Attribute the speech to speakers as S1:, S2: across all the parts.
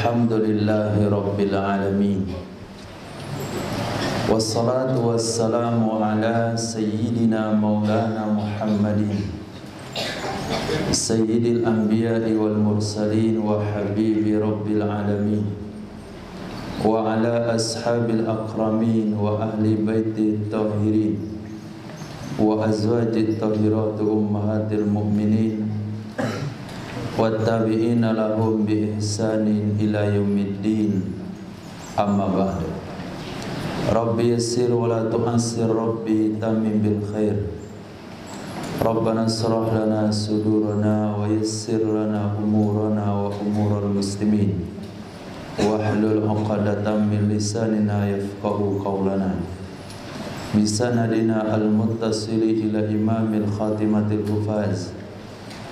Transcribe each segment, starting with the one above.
S1: Alhamdulillahi Rabbil Alamin. Wassalatu wassalamu ala Sayyidina Maulana Muhammadin Sayyidil Anbiya'i wal Mursalin wa Habibi Rabbil Alamin, wa ala ashabil akramin wa ahli baiti tahirin wa azwajit tahirat ummahatil mu'minin wa tabi'ina lahum bi ihsanin ila yaumiddin. Amma ba'du. Rabbi yassir wa la tu'assir, Rabbi tamim bil khair. Rabbana shrah lana sudurana wa yassir lana umurana wa umural muslimin wahlul 'uqdatam min lisanina yafqahu qawlana. Bisanadina al-muttasili ila imamil khatimatil hufaz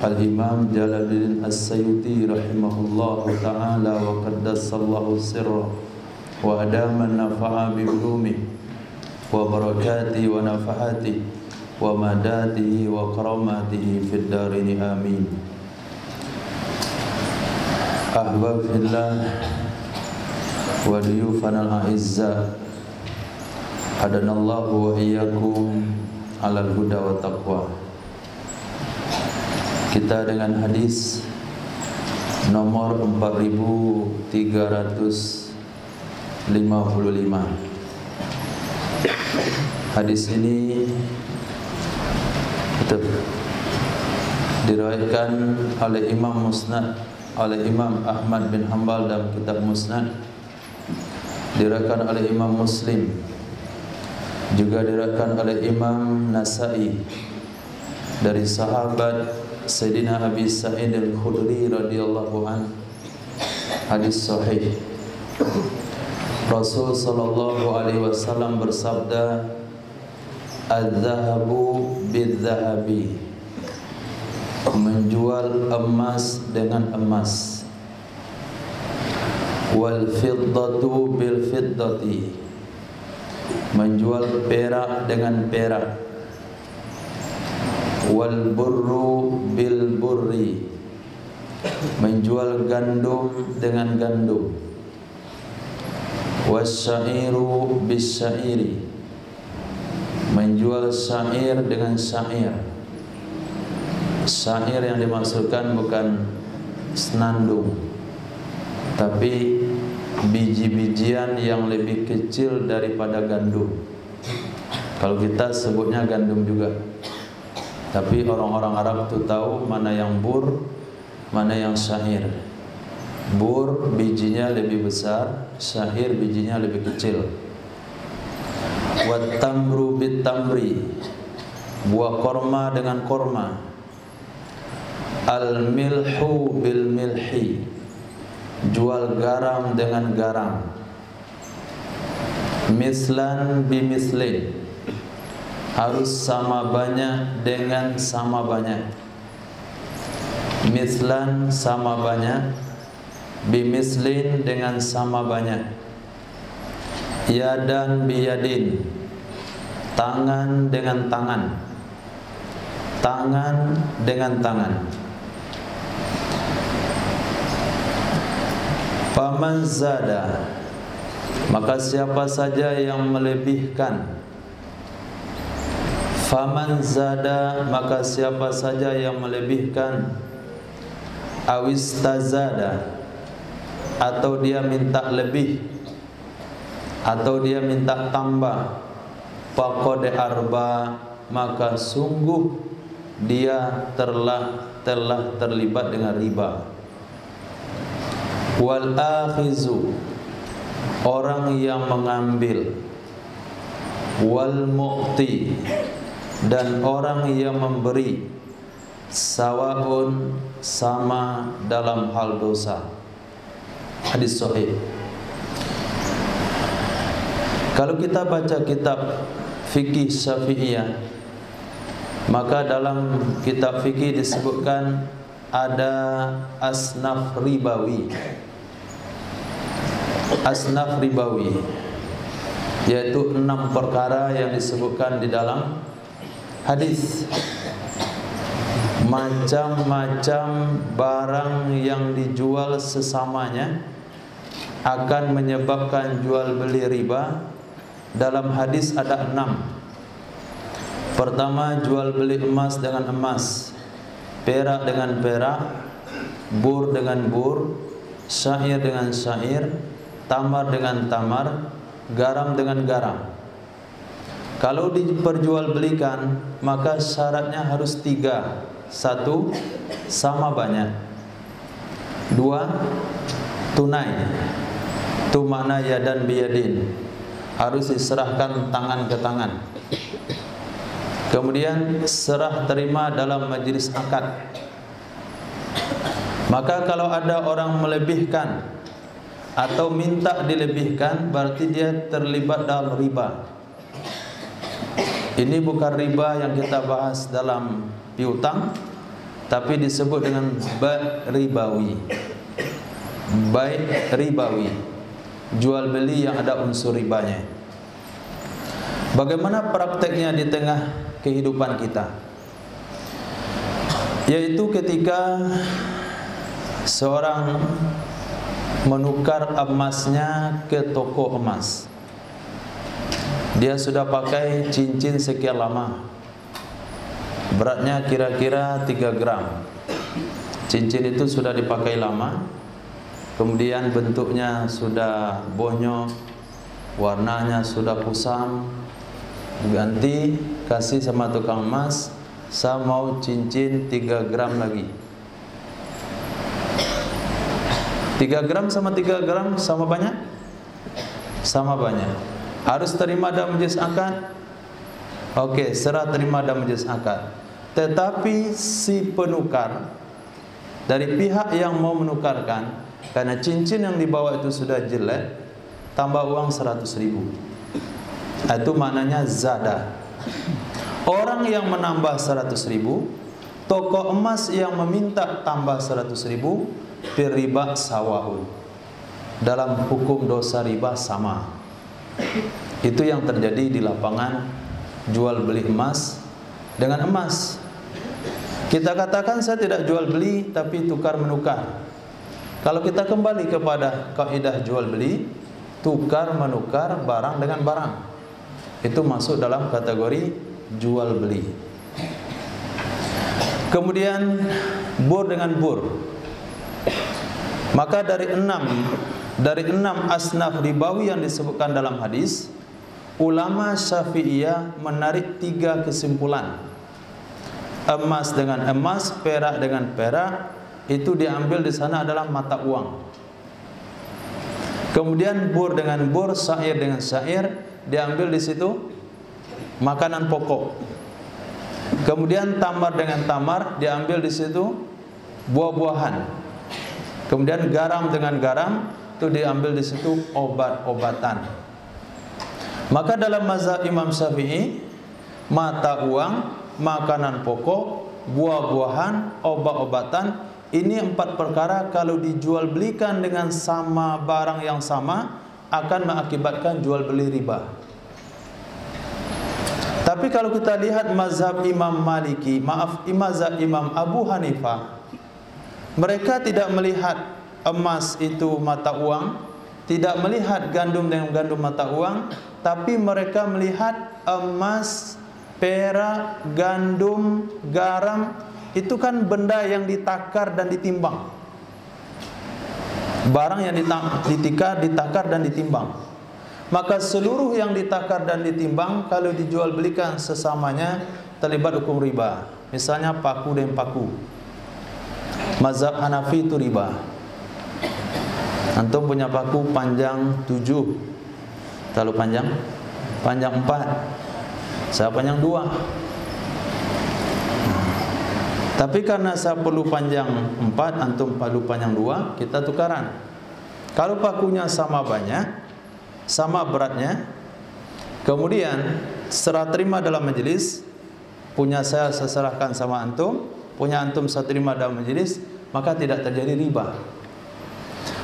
S1: Al-Imam Jalaluddin As-Sayuti rahimahullahu ta'ala wa qaddasallahu sirra wa adaman nafa'a bi ulumi wa barakati wa nafahati wa madatihi wa karamatihi fid darini amin. Ahbab fillah wa diyufanal a'izza, hadanallahu wa iyyakum alal huda wa taqwa. Kita dengan hadis nomor 4355. Hadis ini diriwayatkan oleh Imam Musnad, oleh Imam Ahmad bin Hanbal dalam kitab Musnad, diriwayatkan oleh Imam Muslim, juga diriwayatkan oleh Imam Nasa'i dari sahabat Sayyidina Abi Sa'id Al-Khudri radhiyallahu an. Hadis sahih. Rasul sallallahu alaihi wasallam bersabda, "Az-zahabu bil-zahabi." Menjual emas dengan emas. Wal fiddatu bil fiddati. Menjual perak dengan perak. Wal burru bil burri. Menjual gandum dengan gandum. Wasyairu bis syairi. Menjual syair dengan syair. Syair yang dimaksudkan bukan senandung, tapi biji-bijian yang lebih kecil daripada gandum. Kalau kita sebutnya gandum juga, tapi orang-orang Arab itu tahu mana yang bur, mana yang syair. Bur bijinya lebih besar, syair bijinya lebih kecil. Wat tamru bit tamri. Buah korma dengan korma. Al milhu bil milhi. Jual garam dengan garam. Mislan bi mislin. Harus sama banyak dengan sama banyak. Mislan sama banyak, bimislin dengan sama banyak. Yadan biyadin, tangan dengan tangan, tangan dengan tangan. Faman zada, maka siapa saja yang melebihkan. Faman zada, maka siapa saja yang melebihkan. Awistazada, atau dia minta lebih, atau dia minta tambah. Faqad arba, maka sungguh dia telah terlibat dengan riba. Wal akhizu, orang yang mengambil. Wal mu'ti, dan orang yang memberi. Sawaun, sama dalam hal dosa. Hadis sahih. Kalau kita baca kitab fikih Syafi'iyah, maka dalam kitab fikih disebutkan ada asnaf ribawi. Asnaf ribawi, yaitu 6 perkara yang disebutkan di dalam hadis. Macam-macam barang yang dijual sesamanya akan menyebabkan jual beli riba. Dalam hadis ada 6. Pertama, jual beli emas dengan emas, perak dengan perak, bur dengan bur, syair dengan syair, tamar dengan tamar, garam dengan garam. Kalau diperjualbelikan, maka syaratnya harus 3. 1, sama banyak. 2, tunai. Itu makna yadan biyadin, harus diserahkan tangan ke tangan. Kemudian serah terima dalam majelis akad. Maka kalau ada orang melebihkan atau minta dilebihkan, berarti dia terlibat dalam riba. Ini bukan riba yang kita bahas dalam piutang, tapi disebut dengan bai ribawi. Bai ribawi, jual beli yang ada unsur ribanya. Bagaimana prakteknya di tengah kehidupan kita? Yaitu ketika seorang menukar emasnya ke toko emas. Dia sudah pakai cincin sekian lama, beratnya kira-kira 3 gram. Cincin itu sudah dipakai lama, kemudian bentuknya sudah bonyok, warnanya sudah kusam. Ganti, kasih sama tukang emas, saya mau cincin 3 gram lagi. 3 gram sama 3 gram sama banyak? Sama banyak. Harus terima dalam majelis akad? Oke, serah terima dalam majelis akad. Tetapi si penukar, dari pihak yang mau menukarkan, karena cincin yang dibawa itu sudah jelek, tambah uang 100.000. Itu maknanya zada. Orang yang menambah 100.000, toko emas yang meminta tambah 100.000, berriba sawa'un. Dalam hukum dosa riba sama. Itu yang terjadi di lapangan jual beli emas dengan emas. Kita katakan saya tidak jual beli tapi tukar menukar. Kalau kita kembali kepada kaidah jual beli, tukar menukar barang dengan barang, itu masuk dalam kategori jual beli. Kemudian bur dengan bur. Maka dari enam asnaf ribawi yang disebutkan dalam hadis, ulama Syafi'iyah menarik 3 kesimpulan. Emas dengan emas, perak dengan perak, itu diambil di sana adalah mata uang. Kemudian bur dengan bur, syair dengan syair, diambil di situ makanan pokok. Kemudian tamar dengan tamar, diambil di situ buah-buahan. Kemudian garam dengan garam, itu diambil di situ obat-obatan. Maka dalam mazhab Imam Syafi'i, mata uang, makanan pokok, buah-buahan, obat-obatan, ini 4 perkara kalau dijual belikan dengan sama barang yang sama akan mengakibatkan jual beli riba. Tapi kalau kita lihat mazhab Imam Maliki, mazhab Imam Abu Hanifah, mereka tidak melihat emas itu mata uang, tidak melihat gandum dengan gandum mata uang, tapi mereka melihat emas, perak, gandum, garam, itu kan benda yang ditakar dan ditimbang. Barang yang ditakar dan ditimbang. Maka seluruh yang ditakar dan ditimbang kalau dijual belikan sesamanya terlibat hukum riba. Misalnya paku dan paku. Mazhab Hanafi itu riba. Antum punya paku panjang 7, terlalu panjang? Panjang 4, saya panjang 2. Tapi karena saya perlu panjang 4, antum perlu panjang 2, kita tukaran. Kalau pakunya sama banyak, sama beratnya, kemudian serah terima dalam majelis, punya saya serahkan sama antum, punya antum saya terima dalam majelis, maka tidak terjadi riba.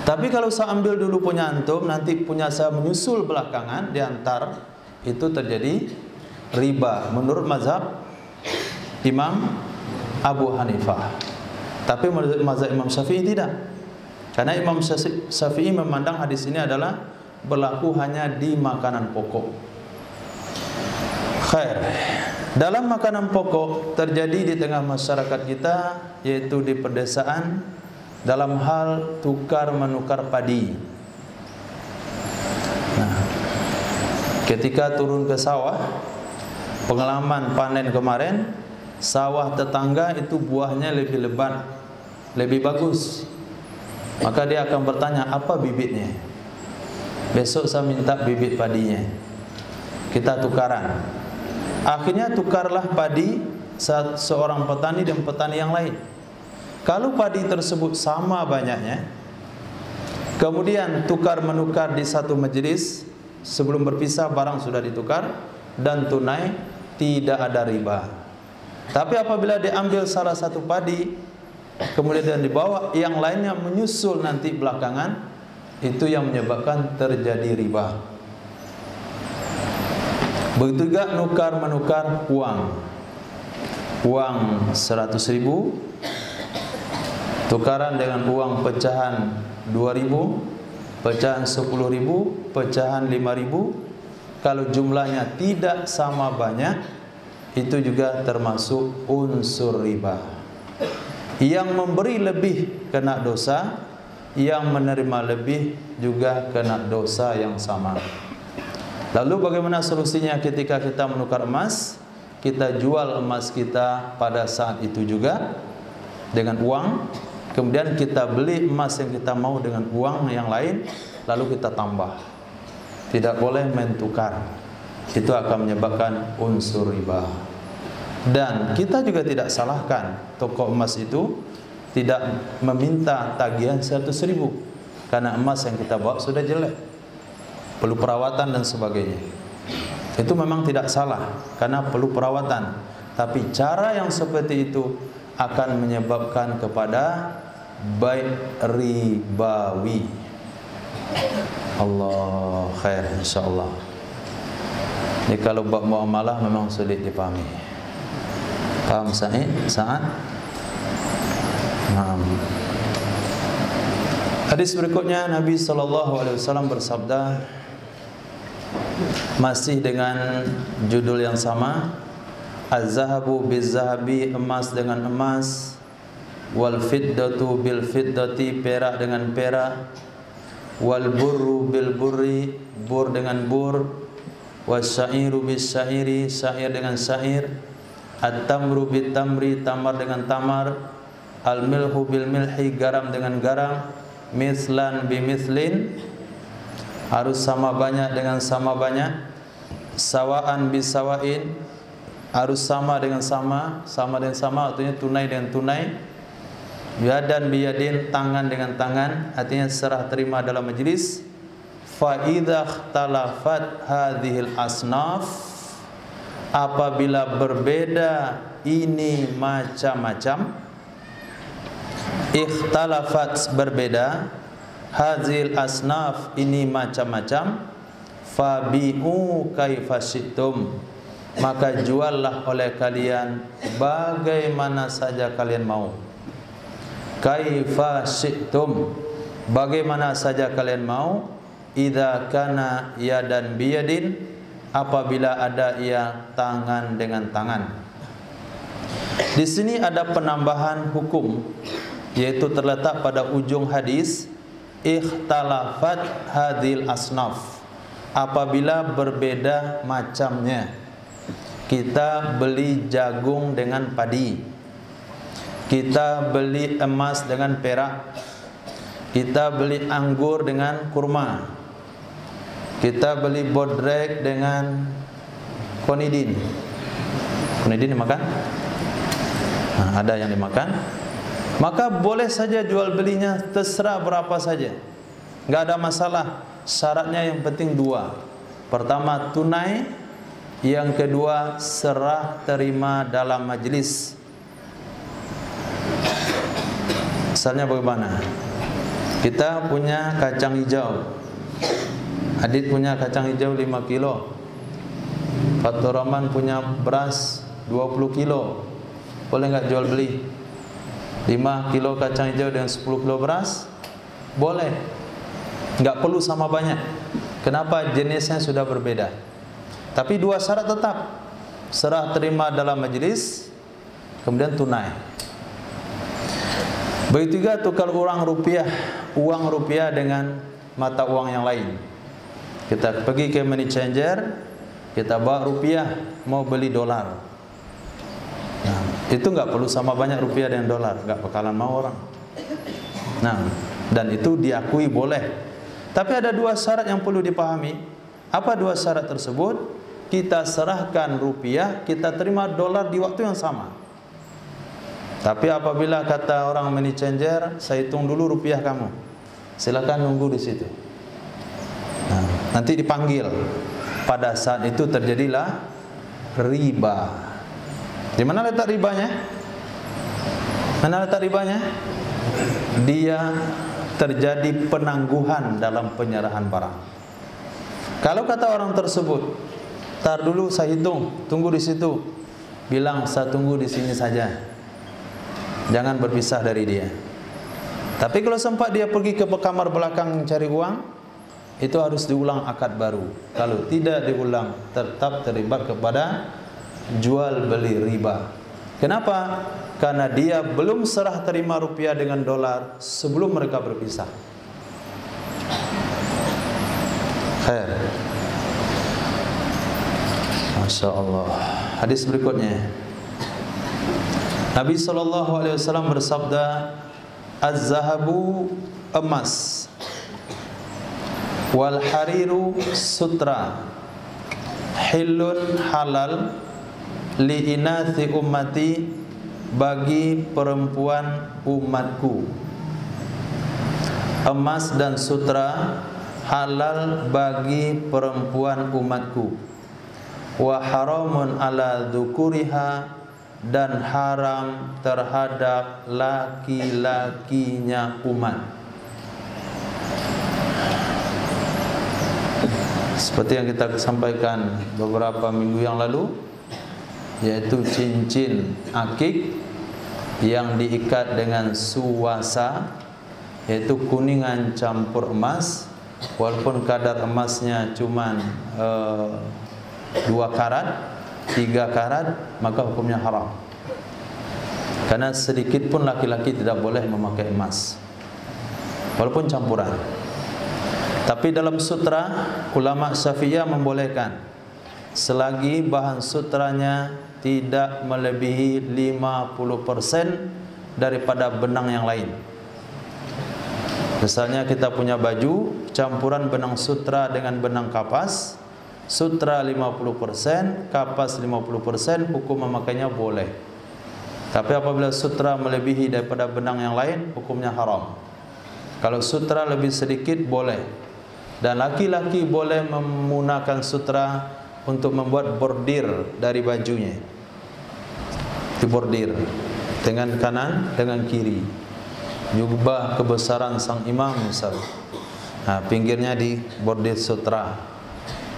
S1: Tapi kalau saya ambil dulu punya antum, nanti punya saya menyusul belakangan, diantar, itu terjadi riba menurut mazhab Imam Abu Hanifah. Tapi menurut mazhab Imam Syafi'i tidak. Karena Imam Syafi'i memandang hadis ini adalah berlaku hanya di makanan pokok. Khair. Dalam makanan pokok terjadi di tengah masyarakat kita, yaitu di pedesaan, dalam hal tukar menukar padi. Nah, ketika turun ke sawah, pengalaman panen kemarin, sawah tetangga itu buahnya lebih lebat, lebih bagus. Maka dia akan bertanya, apa bibitnya? Besok saya minta bibit padinya. Kita tukaran. Akhirnya tukarlah padi seorang petani dan petani yang lain. Kalau padi tersebut sama banyaknya, kemudian tukar menukar di satu majelis, sebelum berpisah barang sudah ditukar dan tunai, tidak ada riba. Tapi apabila diambil salah satu padi, kemudian dibawa, yang lainnya menyusul nanti belakangan, itu yang menyebabkan terjadi riba. Begitu juga nukar menukar uang. Uang 100.000 tukaran dengan uang pecahan 2.000, pecahan 10.000, pecahan 5.000. Kalau jumlahnya tidak sama banyak, itu juga termasuk unsur riba. Yang memberi lebih kena dosa, yang menerima lebih juga kena dosa yang sama. Lalu bagaimana solusinya ketika kita menukar emas? Kita jual emas kita pada saat itu juga dengan uang, kemudian kita beli emas yang kita mau dengan uang yang lain, lalu kita tambah. Tidak boleh mentukar. Itu akan menyebabkan unsur riba. Dan kita juga tidak salahkan toko emas itu tidak meminta tagihan 100.000, karena emas yang kita bawa sudah jelek, perlu perawatan dan sebagainya. Itu memang tidak salah, karena perlu perawatan. Tapi cara yang seperti itu akan menyebabkan kepada bai' ribawi. Allah khair insyaallah. Jadi kalau bab muamalah memang sulit dipahami. Paham Sa'ad? Nah. Hadis berikutnya Nabi SAW bersabda, masih dengan judul yang sama, az-zahabu biz-zahabi, emas dengan emas, wal fiddatu bil fiddati, perak dengan perak, wal burru bil burri, bur dengan bur, wasyairu bis syairi, syair dengan syair, at-tamru bit tamri, tamar dengan tamar, al-milhu bil milhi, garam dengan garam, mislan bi mislin, harus sama banyak dengan sama banyak, sawaan bi sawain, harus sama dengan sama, sama dengan sama artinya tunai dengan tunai, yadan bi yadin, tangan dengan tangan, artinya serah terima dalam majlis. Fa idza ikhtalafat hadhil asnaf, apabila berbeda ini macam-macam, ikhtalafat berbeda, hadhil asnaf ini macam-macam, fabi'u kaifa syi'tum, maka juallah oleh kalian bagaimana saja kalian mau. Kaifa syi'tum, bagaimana saja kalian mau. Idza kana yadan biyadin, apabila ada ia tangan dengan tangan. Di sini ada penambahan hukum, yaitu terletak pada ujung hadis, ikhtalafat hadhil asnaf, apabila berbeda macamnya. Kita beli jagung dengan padi, kita beli emas dengan perak, kita beli anggur dengan kurma, kita beli bodrek dengan konidin. Konidin dimakan? Nah, ada yang dimakan. Maka boleh saja jual belinya terserah berapa saja, nggak ada masalah. Syaratnya yang penting dua. Pertama tunai, yang kedua serah terima dalam majlis. Misalnya bagaimana? Kita punya kacang hijau, Adit punya kacang hijau 5 kilo, Fatur Rahman punya beras 20 kilo. Boleh nggak jual beli? 5 kilo kacang hijau dengan 10 kilo beras, Boleh. Enggak perlu sama banyak. Kenapa? Jenisnya sudah berbeda. Tapi dua syarat tetap. Serah terima dalam majelis, kemudian tunai. Begitu juga tukar uang rupiah dengan mata uang yang lain. Kita pergi ke money changer, kita bawa rupiah, mau beli dolar. Nah, itu nggak perlu sama banyak rupiah dengan dolar, nggak bakalan mau orang. Nah, dan itu diakui boleh. Tapi ada dua syarat yang perlu dipahami. Apa dua syarat tersebut? Kita serahkan rupiah, kita terima dolar di waktu yang sama. Tapi apabila kata orang money changer, saya hitung dulu rupiah kamu, silakan nunggu di situ. Nah, nanti dipanggil. Pada saat itu terjadilah riba. Di mana letak ribanya? Mana letak ribanya? Dia terjadi penangguhan dalam penyerahan barang. Kalau kata orang tersebut, tar dulu saya hitung, tunggu di situ. Bilang saya tunggu di sini saja. Jangan berpisah dari dia. Tapi kalau sempat dia pergi ke kamar belakang cari uang, itu harus diulang akad baru. Kalau tidak diulang, tetap terlibat kepada jual beli riba. Kenapa? Karena dia belum serah terima rupiah dengan dolar sebelum mereka berpisah. Khair. Masya Allah. Hadis berikutnya. Nabi SAW bersabda, az-zahabu emas, wal hariru sutra, hilun halal, li inathi ummati, bagi perempuan umatku. Emas dan sutra halal bagi perempuan umatku. Wa haramun ala dzukuriha, dan haram terhadap laki-lakinya umat. Seperti yang kita sampaikan beberapa minggu yang lalu, yaitu cincin akik yang diikat dengan suwasa, yaitu kuningan campur emas, walaupun kadar emasnya cuma 2 karat, 3 karat, maka hukumnya haram. Karena sedikit pun laki-laki tidak boleh memakai emas, walaupun campuran. Tapi dalam sutra, ulama Syafi'iyah membolehkan selagi bahan sutranya tidak melebihi 50% daripada benang yang lain. Misalnya kita punya baju campuran benang sutra dengan benang kapas, sutra 50%, kapas 50%, hukum memakainya boleh. Tapi apabila sutra melebihi daripada benang yang lain, hukumnya haram. Kalau sutra lebih sedikit boleh. Dan laki-laki boleh menggunakan sutra untuk membuat bordir dari bajunya. Dibordir dengan kanan, dengan kiri. Jubah kebesaran sang imam misal. Nah, pinggirnya dibordir sutra.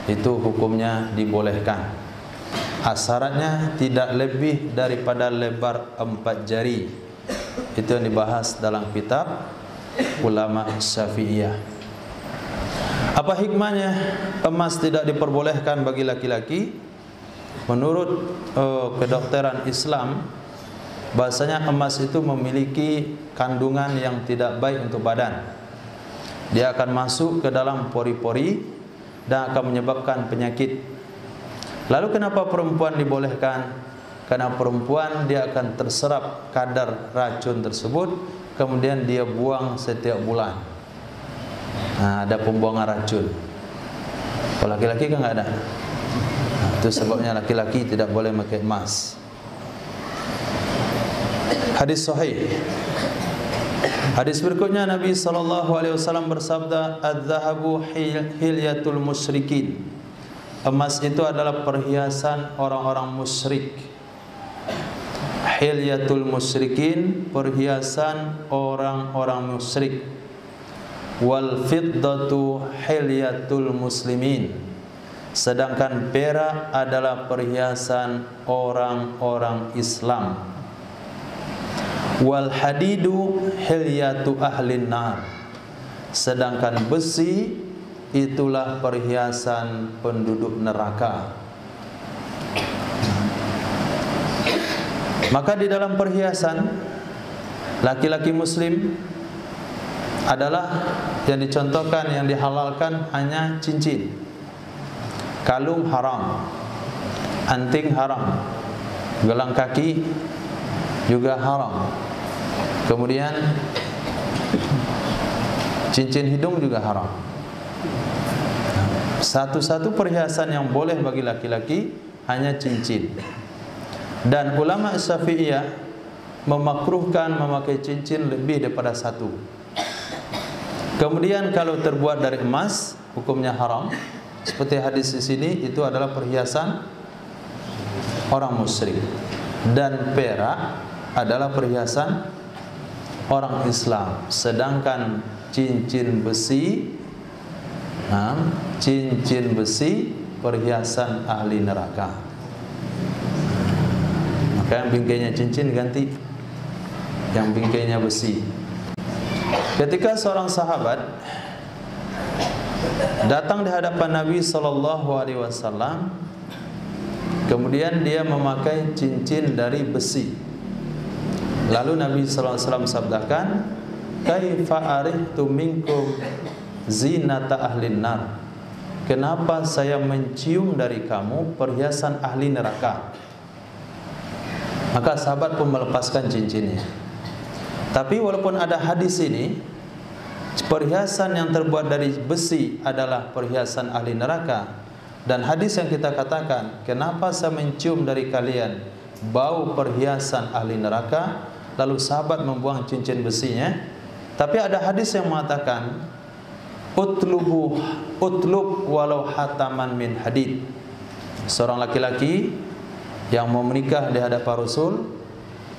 S1: Itu hukumnya dibolehkan. Syaratnya tidak lebih daripada lebar 4 jari. Itu yang dibahas dalam kitab ulama Syafi'iyah. Apa hikmahnya emas tidak diperbolehkan bagi laki-laki? Menurut kedokteran Islam, bahasanya emas itu memiliki kandungan yang tidak baik untuk badan. Dia akan masuk ke dalam pori-pori dan akan menyebabkan penyakit. Lalu kenapa perempuan dibolehkan? Karena perempuan dia akan terserap kadar racun tersebut, kemudian dia buang setiap bulan. Nah, ada pembuangan racun. Kalau laki-laki kan nggak ada. Nah, itu sebabnya laki-laki tidak boleh pakai emas. Hadis sahih. Hadis berikutnya Nabi SAW bersabda, "Az-zahabu hilyatul musyrikin." Emas itu adalah perhiasan orang-orang musyrik. Hilyatul musyrikin, perhiasan orang-orang musyrik. Wal fiddatu hilyatul muslimin. Sedangkan perak adalah perhiasan orang-orang Islam. Wal hadidu hilyatu ahlin nar. sedangkan besi itulah perhiasan penduduk neraka. Maka di dalam perhiasan laki-laki muslim adalah yang dicontohkan, yang dihalalkan hanya cincin, kalung haram, anting haram, gelang kaki juga haram, kemudian cincin hidung juga haram. Satu-satu perhiasan yang boleh bagi laki-laki hanya cincin. Dan ulama Syafi'iyah memakruhkan memakai cincin lebih daripada satu. Kemudian kalau terbuat dari emas, hukumnya haram. Seperti hadis di sini, itu adalah perhiasan orang musyrik. Dan perak adalah perhiasan orang Islam. Sedangkan cincin besi perhiasan ahli neraka. Maka yang bingkainya cincin ganti, yang bingkainya besi. Ketika seorang sahabat datang di hadapan Nabi SAW, kemudian dia memakai cincin dari besi. Lalu Nabi SAW sabdakan, "Kaifa arihtu minkum zinata ahlin nar?" Kenapa saya mencium dari kamu perhiasan ahli neraka? Maka sahabat pun melepaskan cincinnya. Tapi walaupun ada hadis ini, perhiasan yang terbuat dari besi adalah perhiasan ahli neraka. Dan hadis yang kita katakan, kenapa saya mencium dari kalian bau perhiasan ahli neraka, lalu sahabat membuang cincin besinya. Tapi ada hadis yang mengatakan, utlub walau hataman min hadid. Seorang laki-laki yang mau menikah di hadapan Rasul,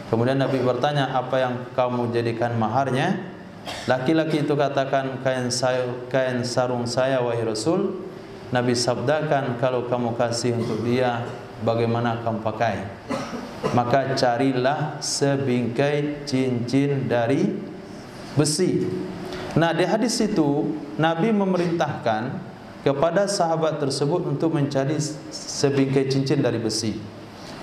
S1: kemudian Nabi bertanya, apa yang kamu jadikan maharnya? Laki-laki itu katakan, kain sarung saya wahai Rasul. Nabi sabdakan, kalau kamu kasih untuk dia, bagaimana kamu pakai? Maka carilah sebingkai cincin dari besi. Nah, di hadis itu Nabi memerintahkan kepada sahabat tersebut untuk mencari sebingkai cincin dari besi.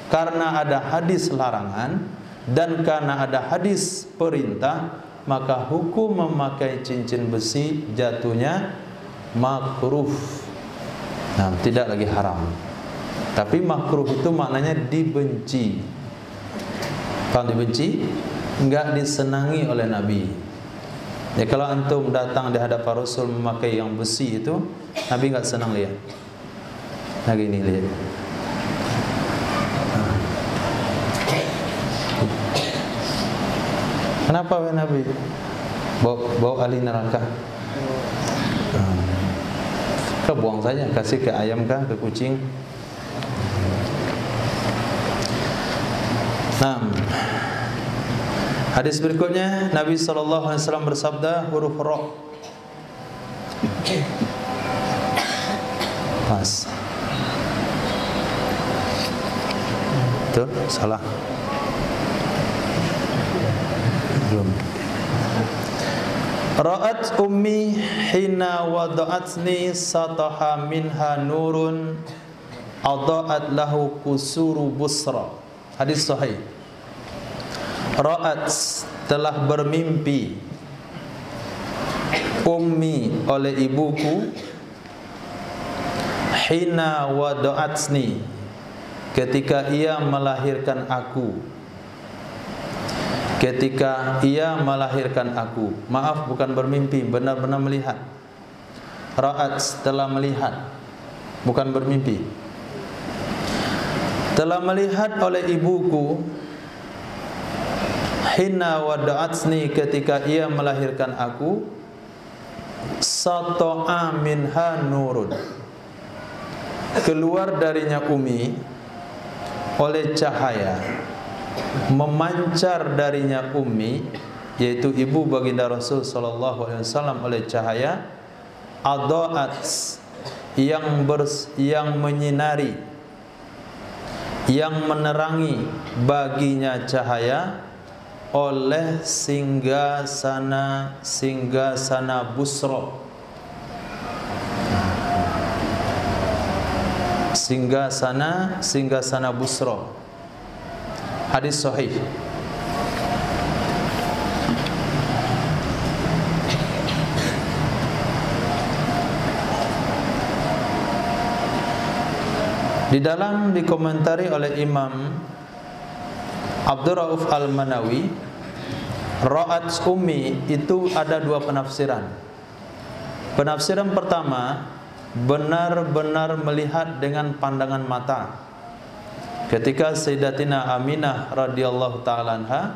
S1: Karena ada hadis larangan dan karena ada hadis perintah, maka hukum memakai cincin besi jatuhnya makruh. Nah, tidak lagi haram. Tapi makruh itu maknanya dibenci. Kalau dibenci, enggak disenangi oleh Nabi. Ya, kalau antum datang di hadapan Rasul memakai yang besi itu, Nabi enggak senang lihat. Nah, gini lihat. Kenapa wahai Nabi? Bau ahli neraka. Kau buang saja, kasih ke ayam kah, ke kucing. Nah, hadis berikutnya Nabi SAW bersabda, huruf ra. Pas. Betul? Salah. Belum. Ra'at ummi hina wada'atni sataha minha nurun adha'at lahu kusuru busra. Hadis sahih. Ra'at telah bermimpi ummi oleh ibuku hina wada'atni ketika ia melahirkan aku. Ketika ia melahirkan aku. Maaf, bukan bermimpi, benar-benar melihat. Ra'at telah melihat, bukan bermimpi. Telah melihat oleh ibuku hina wada'atni ketika ia melahirkan aku, sata'a minha nurun, keluar darinya Umi oleh cahaya, memancar darinya Ummi, yaitu ibu baginda Rasul sallallahu alaihi wasallam, oleh cahaya adha'at, yang menyinari, yang menerangi baginya cahaya oleh singgasana Busra. Singgasana Busra. Hadis sahih. Di dalam dikomentari oleh Imam Abdul Rauf Al-Manawi, Ra'at Ummi itu ada dua penafsiran. Penafsiran pertama, benar-benar melihat dengan pandangan mata. Ketika Sayyidatina Aminah radhiyallahu ta'ala anha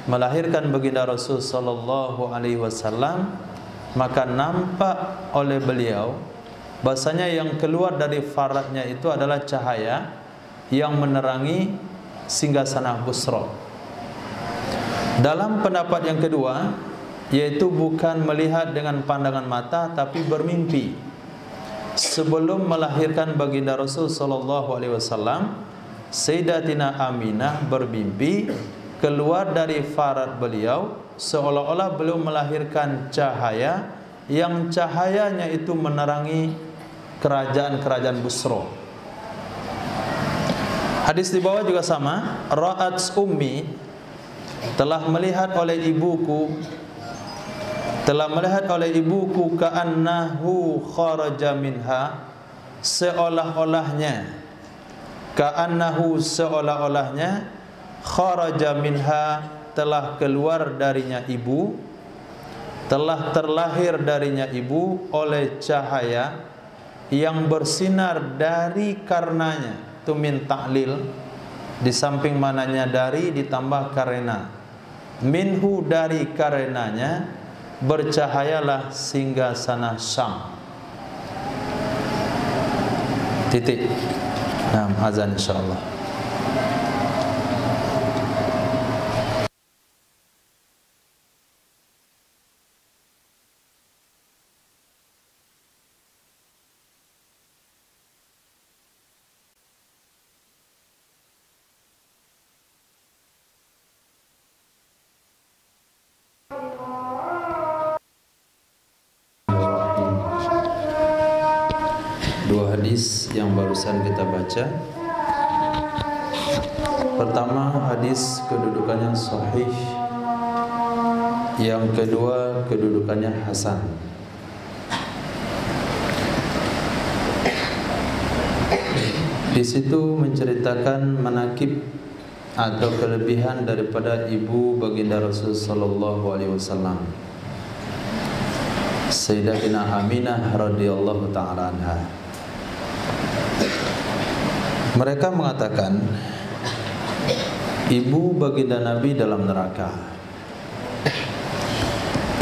S1: melahirkan baginda Rasul sallallahu alaihi wasallam, maka nampak oleh beliau bahasanya yang keluar dari faradnya itu adalah cahaya yang menerangi singgasana Busra. Dalam pendapat yang kedua, yaitu bukan melihat dengan pandangan mata tapi bermimpi. Sebelum melahirkan baginda Rasul sallallahu alaihi wasallam, Sayyidatina Aminah bermimpi keluar dari farad beliau, seolah-olah beliau melahirkan cahaya yang cahayanya itu menerangi kerajaan-kerajaan Busra. Hadis di bawah juga sama, Ra'at Ummi, telah melihat oleh ibuku ka'annahu kharaja minha, seolah-olahnya kharaja minha, telah keluar darinya ibu, telah terlahir darinya ibu oleh cahaya yang bersinar dari karenanya. Itu min ta'lil, di samping mananya dari ditambah karena, minhu dari karenanya bercahayalah singgasana Syam. Titik. Nah, azan insyaallah. Dua hadis yang barusan kita baca. Pertama, hadis kedudukannya sahih. Yang kedua, kedudukannya hasan. Di situ menceritakan manakib atau kelebihan daripada ibu baginda Rasul sallallahu alaihi wasallam, Sayyidatina Aminah radhiyallahu ta'ala anha. Mereka mengatakan ibu baginda Nabi dalam neraka.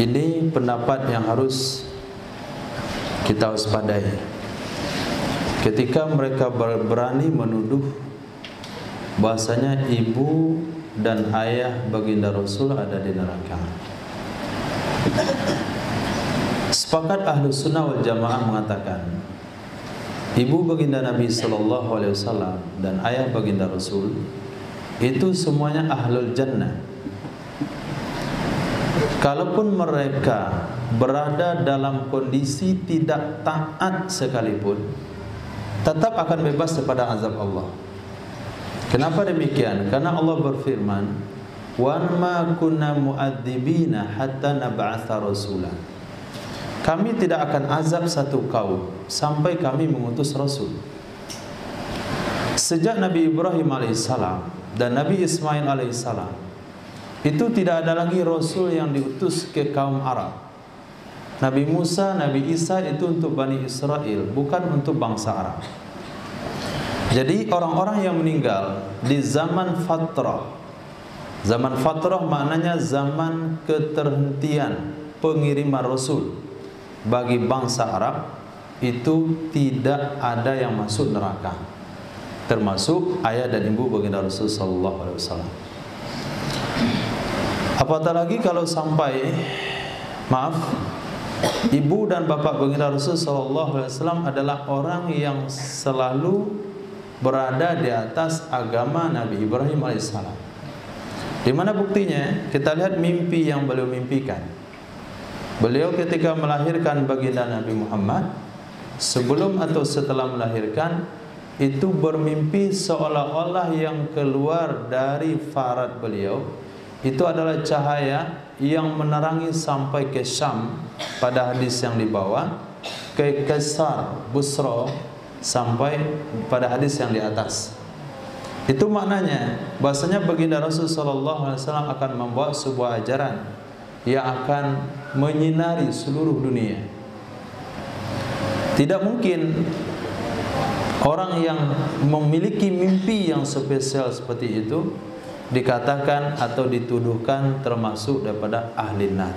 S1: Ini pendapat yang harus kita waspadai ketika mereka berani menuduh bahasanya ibu dan ayah baginda Rasul ada di neraka. Sepakat Ahlus Sunnah wal Jamaah mengatakan ibu baginda Nabi sallallahu alaihi wasallam dan ayah baginda Rasul itu semuanya ahlul jannah. Kalaupun mereka berada dalam kondisi tidak taat sekalipun, tetap akan bebas daripada azab Allah. Kenapa demikian? Karena Allah berfirman, "Wa ma kunna mu'adzibina hatta nab'atsa rasula." Kami tidak akan azab satu kaum sampai kami mengutus Rasul. Sejak Nabi Ibrahim alaihissalam dan Nabi Ismail alaihissalam, itu tidak ada lagi Rasul yang diutus ke kaum Arab. Nabi Musa, Nabi Isa itu untuk Bani Israel, bukan untuk bangsa Arab. Jadi orang-orang yang meninggal di zaman fatrah, zaman fatrah maknanya zaman keterhentian pengiriman Rasul bagi bangsa Arab, itu tidak ada yang masuk neraka, termasuk ayah dan ibu baginda Rasul sallallahu alaihi wasallam. Apatah lagi kalau sampai ibu dan bapak baginda Rasul sallallahu alaihi wasallam adalah orang yang selalu berada di atas agama Nabi Ibrahim alaihissalam. Di mana buktinya? Kita lihat mimpi yang beliau mimpikan. Beliau ketika melahirkan baginda Nabi Muhammad, sebelum atau setelah melahirkan, itu bermimpi seolah-olah yang keluar dari farad beliau itu adalah cahaya yang menerangi sampai ke Syam pada hadis yang dibawa, ke Kaisar Busra sampai pada hadis yang di atas. Itu maknanya bahasanya baginda Rasul sallallahu alaihi wasallam akan membawa sebuah ajaran yang akan menyinari seluruh dunia. Tidak mungkin orang yang memiliki mimpi yang spesial seperti itu dikatakan atau dituduhkan termasuk daripada ahli nar.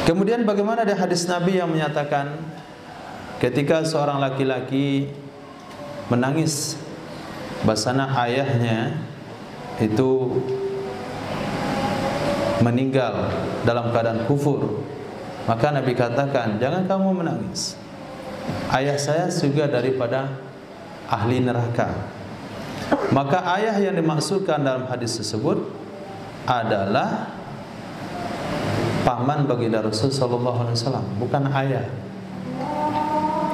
S1: Kemudian bagaimana ada hadis Nabi yang menyatakan ketika seorang laki-laki menangis bahasana ayahnya itu meninggal dalam keadaan kufur, maka Nabi katakan, jangan kamu menangis, ayah saya juga daripada ahli neraka. Maka ayah yang dimaksudkan dalam hadis tersebut adalah paman baginda Rasul sallallahu alaihi wasallam, bukan ayah.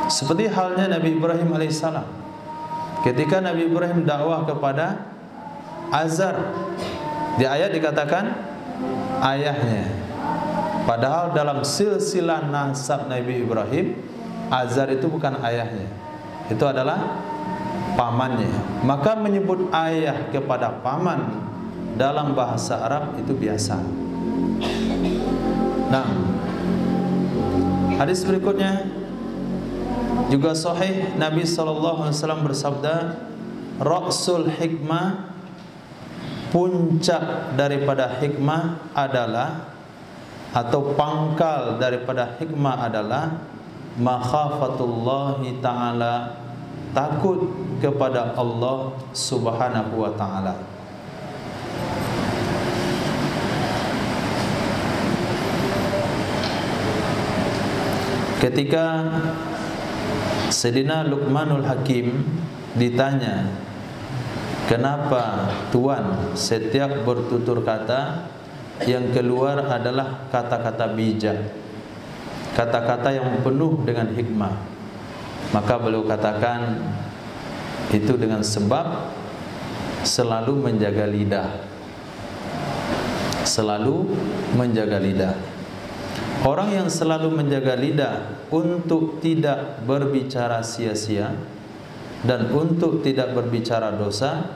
S1: Seperti halnya Nabi Ibrahim alaihissalam. Ketika Nabi Ibrahim dakwah kepada Azar, di ayat dikatakan ayahnya. Padahal dalam silsilah nasab Nabi Ibrahim, Azar itu bukan ayahnya, itu adalah pamannya. Maka menyebut ayah kepada paman dalam bahasa Arab itu biasa. Nah, hadis berikutnya juga sahih, Nabi SAW bersabda, Ra'sul hikmah, puncak daripada hikmah adalah, atau pangkal daripada hikmah adalah makhafatullahi ta'ala, takut kepada Allah Subhanahu wa ta'ala. Ketika Sayyidina Luqmanul Hakim ditanya, kenapa Tuan setiap bertutur kata yang keluar adalah kata-kata bijak, kata-kata yang penuh dengan hikmah? Maka beliau katakan, itu dengan sebab selalu menjaga lidah. Selalu menjaga lidah. Orang yang selalu menjaga lidah untuk tidak berbicara sia-sia dan untuk tidak berbicara dosa,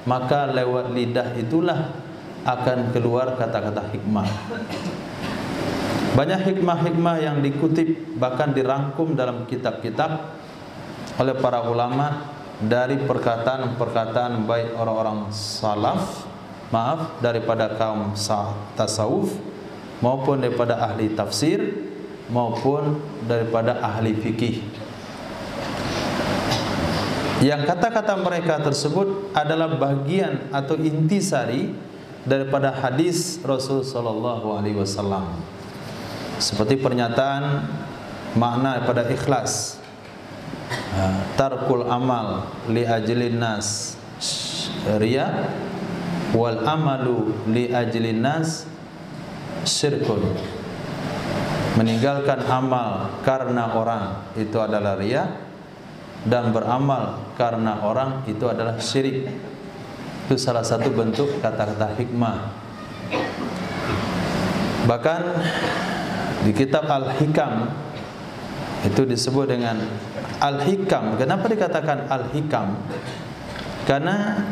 S1: maka lewat lidah itulah akan keluar kata-kata hikmah. Banyak hikmah-hikmah yang dikutip bahkan dirangkum dalam kitab-kitab oleh para ulama dari perkataan-perkataan baik orang-orang salaf, daripada kaum tasawuf, maupun daripada ahli tafsir, maupun daripada ahli fikih. Yang kata-kata mereka tersebut adalah bagian atau intisari daripada hadis Rasul sallallahu alaihi wasallam. Seperti pernyataan makna daripada ikhlas, tarkul amal li ajlin nas riya, wal amalu li ajlin nas syirkun. Meninggalkan amal karena orang itu adalah riya, dan beramal karena orang itu adalah syirik. Itu salah satu bentuk kata-kata hikmah. Bahkan di kitab Al-Hikam itu disebut dengan Al-Hikam. Kenapa dikatakan Al-Hikam? Karena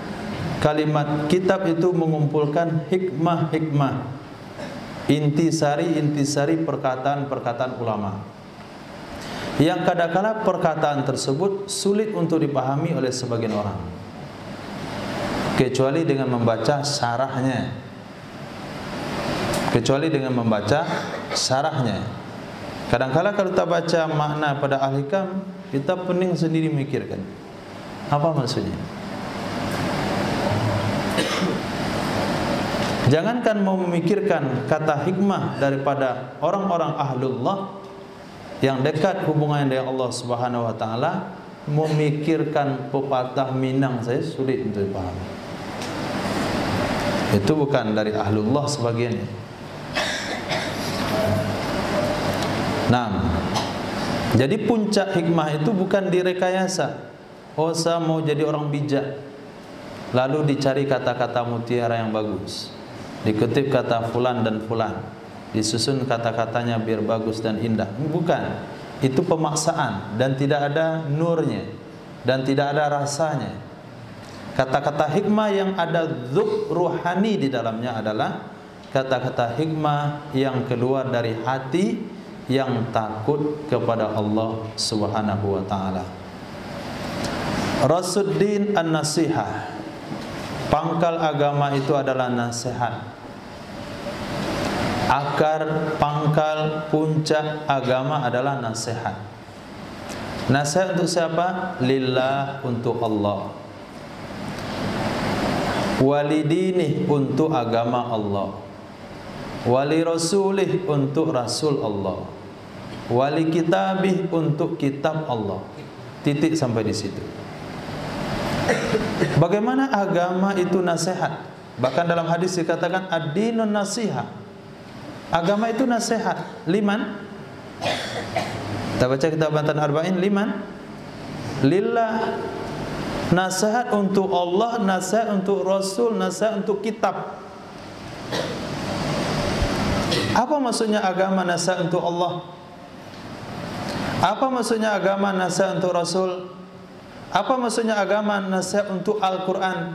S1: kalimat kitab itu mengumpulkan hikmah-hikmah, intisari perkataan-perkataan ulama, yang kadang-kala perkataan tersebut sulit untuk dipahami oleh sebagian orang, kecuali dengan membaca syarahnya. Kadang-kala kalau kita baca makna pada Al-Hikam, kita pening sendiri mikirkan apa maksudnya. Jangankan mau memikirkan kata hikmah daripada orang-orang ahlullah yang dekat hubungannya dengan Allah Subhanahu wa taala, memikirkan pepatah Minang saya sulit untuk dipahami. Itu bukan dari ahlullah sebagiannya. Nah, jadi puncak hikmah itu bukan direkayasa. Oh, saya mau jadi orang bijak, lalu dicari kata-kata mutiara yang bagus, dikutip kata fulan dan fulan, disusun kata-katanya biar bagus dan indah. Bukan, itu pemaksaan dan tidak ada nurnya dan tidak ada rasanya. Kata-kata hikmah yang ada dzuk ruhani di dalamnya adalah kata-kata hikmah yang keluar dari hati yang takut kepada Allah Subhanahu wa taala. Rasuddin an-nasihah. Pangkal agama itu adalah nasihat. Akar, pangkal, puncak agama adalah nasihat. Nasihat untuk siapa? Lillah, untuk Allah. Walidini, untuk agama Allah. Wali rasulih, untuk rasul Allah. Wali kitabih, untuk kitab Allah. Titik sampai di situ. Bagaimana agama itu nasihat? Bahkan dalam hadis dikatakan ad-dinun nasihat. Agama itu nasihat. Liman? Kita baca kitab Matan Arba'in. Liman? Lillah. Nasihat untuk Allah, nasihat untuk Rasul, nasihat untuk kitab. Apa maksudnya agama nasihat untuk Allah? Apa maksudnya agama nasihat untuk Rasul? Apa maksudnya agama nasihat untuk Al-Quran?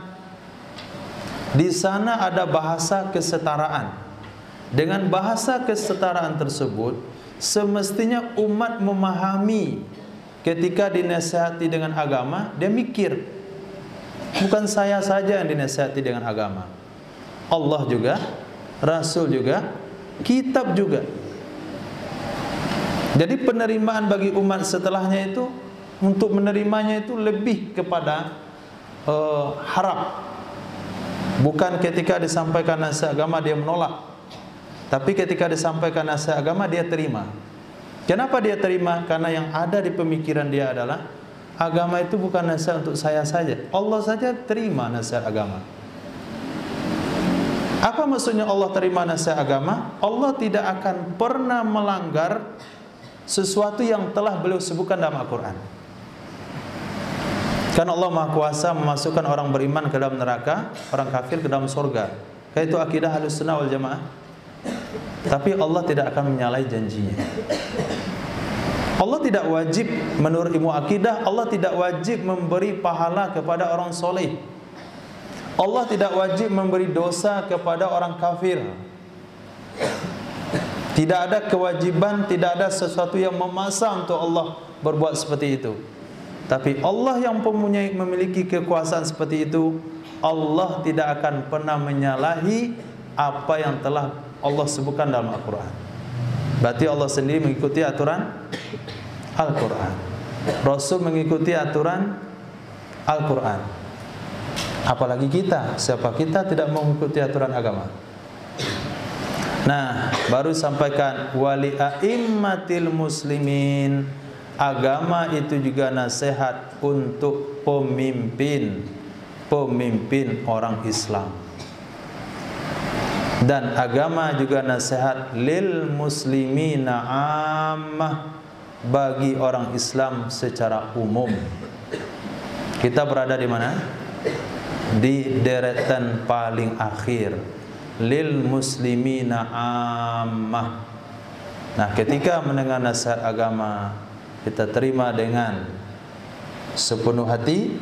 S1: Di sana ada bahasa kesetaraan. Dengan bahasa kesetaraan tersebut, semestinya umat memahami ketika dinasihati dengan agama, dia mikir. Bukan saya saja yang dinasihati dengan agama. Allah juga, Rasul juga, kitab juga. Jadi penerimaan bagi umat setelahnya itu, untuk menerimanya itu lebih kepada harap. Bukan ketika disampaikan nasihat agama dia menolak, tapi ketika disampaikan nasihat agama dia terima. Kenapa dia terima? Karena yang ada di pemikiran dia adalah agama itu bukan nasihat untuk saya saja. Allah saja terima nasihat agama. Apa maksudnya Allah terima nasihat agama? Allah tidak akan pernah melanggar sesuatu yang telah beliau sebutkan dalam Al-Quran. Karena Allah Maha Kuasa memasukkan orang beriman ke dalam neraka, orang kafir ke dalam surga. Itu akidah Ahlussunnah wal Jamaah. Tapi Allah tidak akan menyalahi janjinya. Allah tidak wajib, menurut ilmu akidah, Allah tidak wajib memberi pahala kepada orang soleh. Allah tidak wajib memberi dosa kepada orang kafir. Tidak ada kewajiban, tidak ada sesuatu yang memaksa untuk Allah berbuat seperti itu. Tapi Allah yang memiliki kekuasaan seperti itu, Allah tidak akan pernah menyalahi apa yang telah Allah sebutkan dalam Al-Quran. Berarti Allah sendiri mengikuti aturan Al-Quran, Rasul mengikuti aturan Al-Quran. Apalagi kita, siapa kita tidak mengikuti aturan agama. Nah, baru sampaikan wali a'immatil muslimin. Agama itu juga nasihat untuk pemimpin orang Islam. Dan agama juga nasihat lil muslimina ammah, bagi orang Islam secara umum. Kita berada di mana? Di deretan paling akhir. Lil muslimina ammah. Nah, ketika mendengar nasihat agama, kita terima dengan sepenuh hati,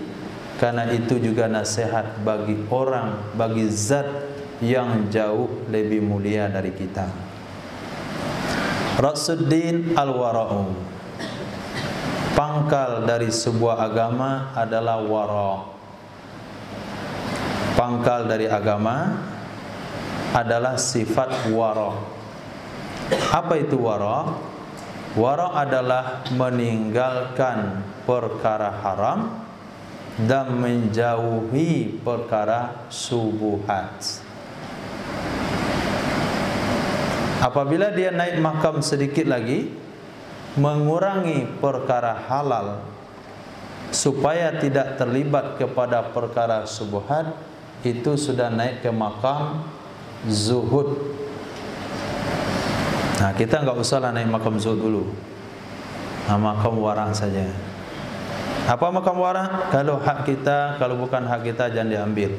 S1: karena itu juga nasihat bagi orang, bagi zat yang jauh lebih mulia dari kita. Rasuddin al-wara'u. Pangkal dari sebuah agama adalah wara'. Pangkal dari agama adalah sifat wara'. Apa itu wara'? Wara' adalah meninggalkan perkara haram dan menjauhi perkara subuhat. Apabila dia naik makam sedikit lagi, mengurangi perkara halal supaya tidak terlibat kepada perkara subuhat, itu sudah naik ke makam zuhud. Nah, kita nggak usahlah naik makam zuhud dulu. Nah, makam wara saja. Apa makam wara? Kalau hak kita, kalau bukan hak kita jangan diambil.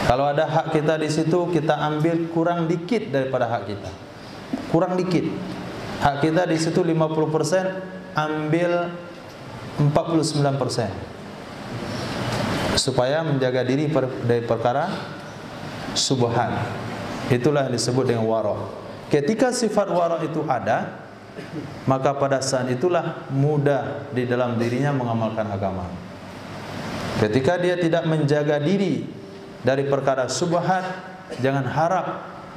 S1: Kalau ada hak kita di situ, kita ambil kurang dikit daripada hak kita. Kurang dikit. Hak kita di situ 50%, ambil 49%. Supaya menjaga diri dari perkara subhat. Itulah yang disebut dengan wara. Ketika sifat wara itu ada, maka pada saat itulah mudah di dalam dirinya mengamalkan agama. Ketika dia tidak menjaga diri dari perkara subhat, jangan harap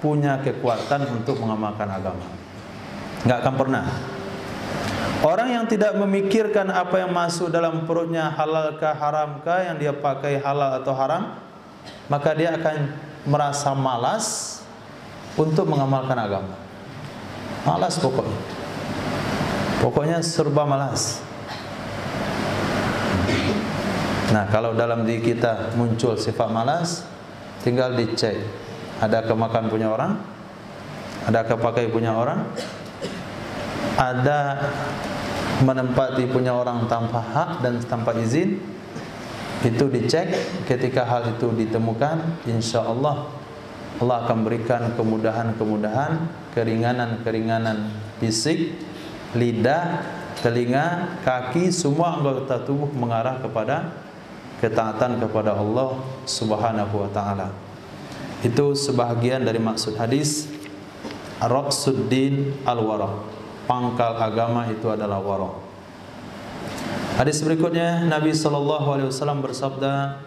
S1: punya kekuatan untuk mengamalkan agama. Enggak akan pernah. Orang yang tidak memikirkan apa yang masuk dalam perutnya, halalkah haramkah, yang dia pakai halal atau haram, maka dia akan merasa malas untuk mengamalkan agama. Malas pokoknya. Pokoknya serba malas. Nah, kalau dalam diri kita muncul sifat malas, tinggal dicek. Adakah makan punya orang? Adakah pakai punya orang? Ada menempati punya orang tanpa hak dan tanpa izin? Itu dicek. Ketika hal itu ditemukan, insya Allah Allah akan berikan kemudahan-kemudahan, keringanan-keringanan fisik, lidah, telinga, kaki, semua anggota tubuh mengarah kepada ketaatan kepada Allah Subhanahu wa taala. Itu sebahagian dari maksud hadis Ra'suddin al-wara. Pangkal agama itu adalah wara. Hadis berikutnya Nabi sallallahu alaihi wasallam bersabda,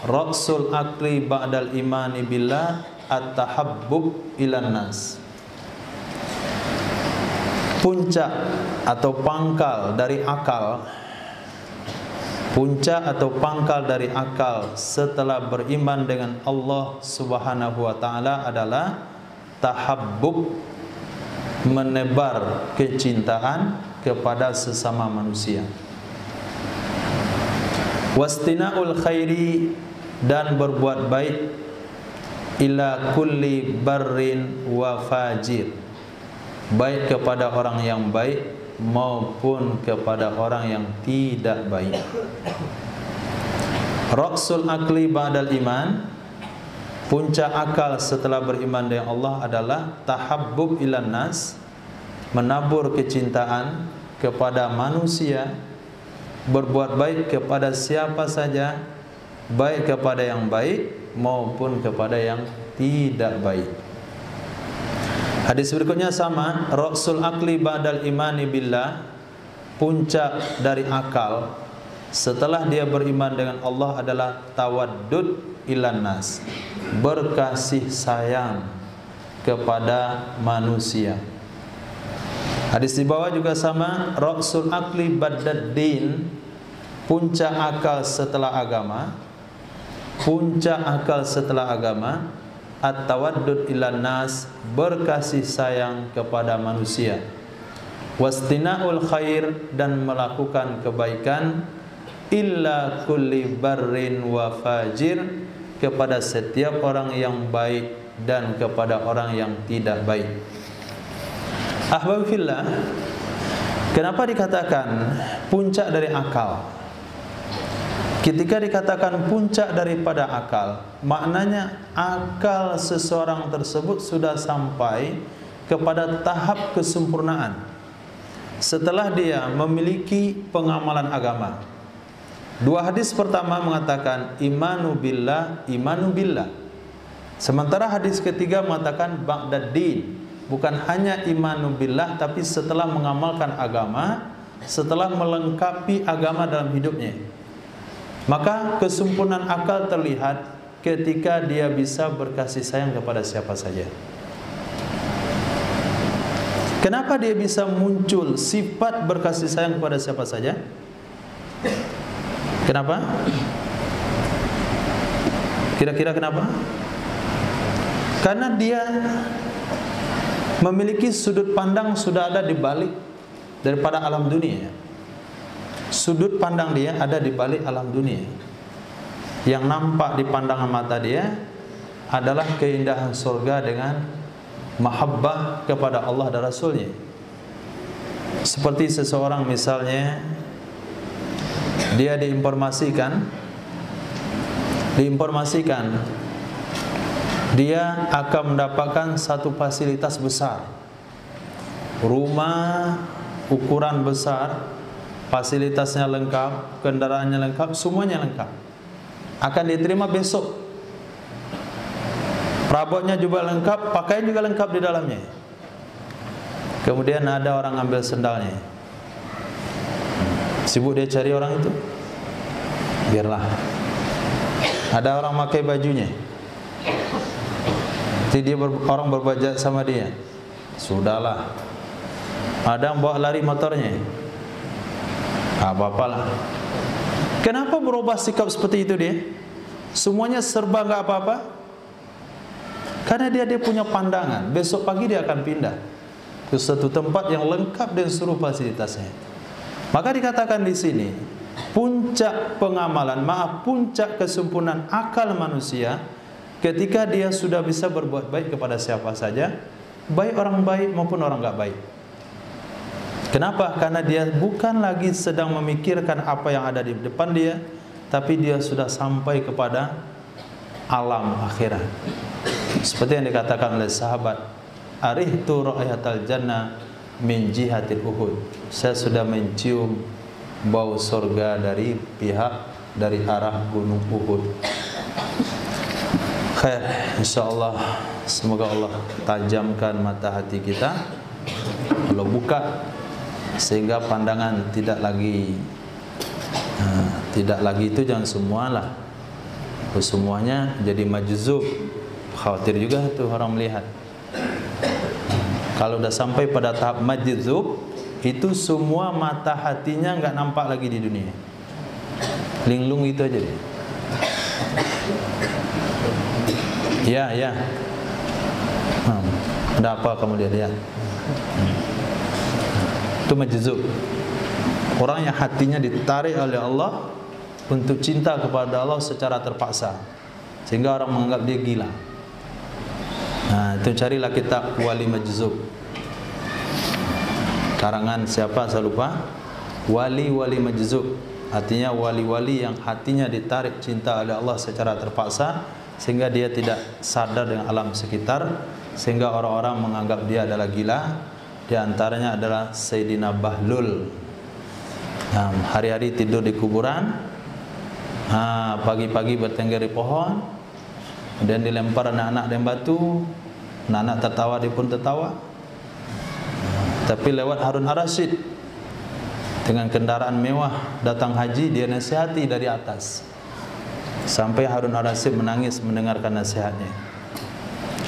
S1: Ra'sul akli ba'dal imani billah at-tahabbub ilan nas. Puncak atau pangkal dari akal, puncak atau pangkal dari akal setelah beriman dengan Allah Subhanahu wa taala adalah tahabbub, menebar kecintaan kepada sesama manusia. Wastina'ul khairi, dan berbuat baik ila kulli barrin wa fajir, baik kepada orang yang baik maupun kepada orang yang tidak baik. Ra'sul akli ba'dal iman, puncak akal setelah beriman dengan Allah adalah tahabbub ilan nas, menabur kecintaan kepada manusia, berbuat baik kepada siapa saja, baik kepada yang baik maupun kepada yang tidak baik. Hadis berikutnya sama, Ra'sul akli ba'dal imani billah, puncak dari akal setelah dia beriman dengan Allah adalah tawaddud ilan nas, berkasih sayang kepada manusia. Hadis di bawah juga sama, Ra'sul akli ba'dad din, puncak akal setelah agama, puncak akal setelah agama, at-tawaddud ilan nas, berkasih sayang kepada manusia. Wastina'ul khair, dan melakukan kebaikan, illa kulli barrin wa fajir, kepada setiap orang yang baik dan kepada orang yang tidak baik. Ahbabifillah, kenapa dikatakan puncak dari akal? Ketika dikatakan puncak daripada akal, maknanya akal seseorang tersebut sudah sampai kepada tahap kesempurnaan setelah dia memiliki pengamalan agama. Dua hadis pertama mengatakan imanu billah, imanu billah. Sementara hadis ketiga mengatakan ba'dad din, bukan hanya imanu billah, tapi setelah mengamalkan agama, setelah melengkapi agama dalam hidupnya. Maka kesempurnaan akal terlihat ketika dia bisa berkasih sayang kepada siapa saja. Kenapa dia bisa muncul sifat berkasih sayang kepada siapa saja? Kenapa? Kira-kira kenapa? Karena dia memiliki sudut pandang sudah ada di balik daripada alam dunia. Sudut pandang dia ada di balik alam dunia. yang nampak di pandangan mata dia adalah keindahan surga dengan mahabbah kepada Allah dan Rasulnya. Seperti seseorang misalnya dia diinformasikan dia akan mendapatkan satu fasilitas besar, rumah ukuran besar, fasilitasnya lengkap, kendaraannya lengkap, semuanya lengkap, akan diterima besok. Perabotnya juga lengkap, pakaian juga lengkap di dalamnya. Kemudian ada orang ambil sendalnya, sibuk dia cari orang itu, biarlah. Ada orang pakai bajunya, jadi orang berbajak sama dia, sudahlah. Ada yang bawa lari motornya, apa-apalah. Kenapa berubah sikap seperti itu dia? Semuanya serba nggak apa-apa. Karena dia punya pandangan, besok pagi dia akan pindah ke suatu tempat yang lengkap dan seluruh fasilitasnya. Maka dikatakan di sini, puncak pengamalan, puncak kesempurnaan akal manusia ketika dia sudah bisa berbuat baik kepada siapa saja, baik orang baik maupun orang nggak baik. Kenapa? Karena dia bukan lagi sedang memikirkan apa yang ada di depan dia, tapi dia sudah sampai kepada alam akhirat. Seperti yang dikatakan oleh sahabat, arihtu ra'yatal jannah min jihatil Uhud. Saya sudah mencium bau surga dari arah gunung Uhud. Khair, insyaallah, semoga Allah tajamkan mata hati kita, Allah buka sehingga pandangan tidak lagi itu jangan semualah, semuanya jadi majzub. Khawatir juga tuh orang melihat. Kalau udah sampai pada tahap majzub, itu semua mata hatinya nggak nampak lagi di dunia, linglung itu aja deh. Ya. Ada apa kamu lihat? Itu majzub. Orang yang hatinya ditarik oleh Allah untuk cinta kepada Allah secara terpaksa, sehingga orang menganggap dia gila. Nah, itu carilah kitab Wali Majzub. Karangan siapa saya lupa. Wali Majzub, artinya wali-wali yang hatinya ditarik cinta oleh Allah secara terpaksa, sehingga dia tidak sadar dengan alam sekitar, sehingga orang-orang menganggap dia adalah gila. Di antaranya adalah Sayyidina Bahlul. Hari-hari tidur di kuburan, pagi-pagi bertengger di pohon, dan dilempar anak-anak dengan batu. Anak-anak tertawa, dia pun tertawa. Tapi lewat Harun Ar-Rasyid dengan kendaraan mewah datang haji, dia nasihati dari atas, sampai Harun Ar-Rasyid menangis mendengarkan nasihatnya.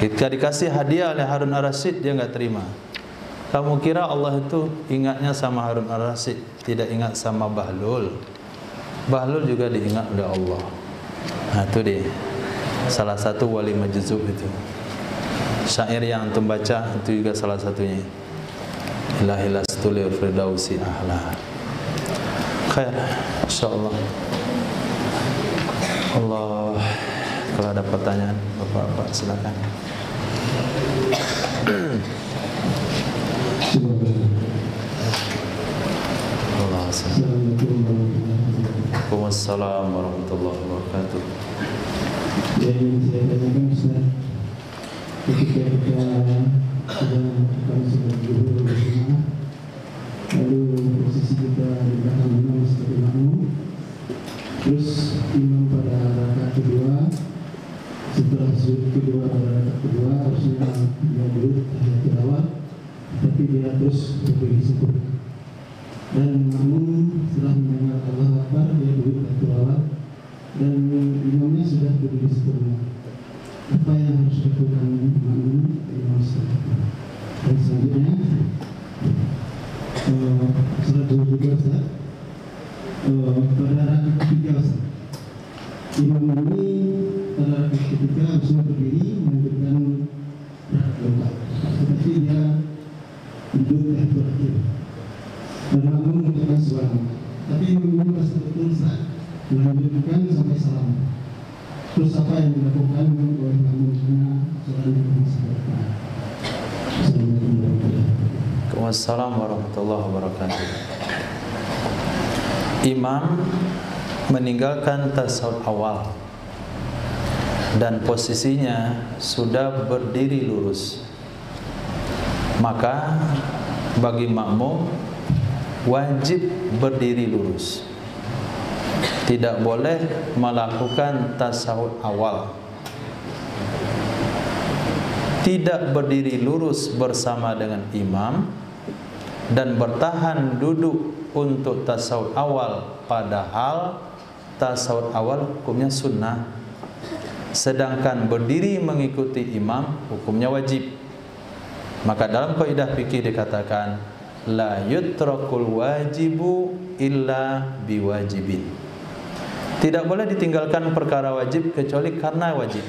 S1: Ketika dikasih hadiah oleh Harun Ar-Rasyid, dia enggak terima. Kamu kira Allah itu ingatnya sama Harun Ar-Rasyid, tidak ingat sama Bahlul. Bahlul juga diingat oleh Allah. Nah, itu dia salah satu wali majzub itu. Syair yang antum baca itu juga salah satunya. Ilahi lastu li firdausi ahla. Khair, insyaallah. Allah, kalau ada pertanyaan Bapak-bapak silakan. Waalaikumsalam warahmatullahi wabarakatuh.
S2: Jadi saya tanyakan Ustaz, ketika kita sudah melakukan sholat zuhur bersama, lalu posisi kita di belakang imam sebagai makmum, terus imam pada rakaat kedua, setelah sujud kedua pada rakaat kedua harusnya dia dulu tahiyatul awal, tapi dia terus berdiri sempurna. Dan makmum setelah mendengar Allah Akbar, dia dulu tahiyatul awal, dan imamnya sudah berdiri sempurna. Apa yang harus dilakukan makmum imam selanjutnya? Dan selanjutnya sholat zuhur juga Ustaz, pada rakaat ketiga Ustaz, imam ini pada rakaat ketiga harusnya berdiri melanjutkan rakaat keempat, tetapi dia duduk tahiyatul akhir dan makmum mengucapkan subhanallah, tapi imam ini pas betul Ustaz melanjutkan sampai salam. Terus apa yang dilakukan oleh makmumnya setelah diperhatikan?
S1: Wassalamualaikum warahmatullahi wabarakatuh. Imam meninggalkan tasawuf awal dan posisinya sudah berdiri lurus, maka bagi makmum wajib berdiri lurus, tidak boleh melakukan tasawuf awal. Tidak berdiri lurus bersama dengan imam dan bertahan duduk untuk tasawuf awal, padahal tasawuf awal hukumnya sunnah, sedangkan berdiri mengikuti imam hukumnya wajib. Maka dalam kaidah fikih dikatakan la yutrakul wajibu illa biwajibin. Tidak boleh ditinggalkan perkara wajib kecuali karena wajib.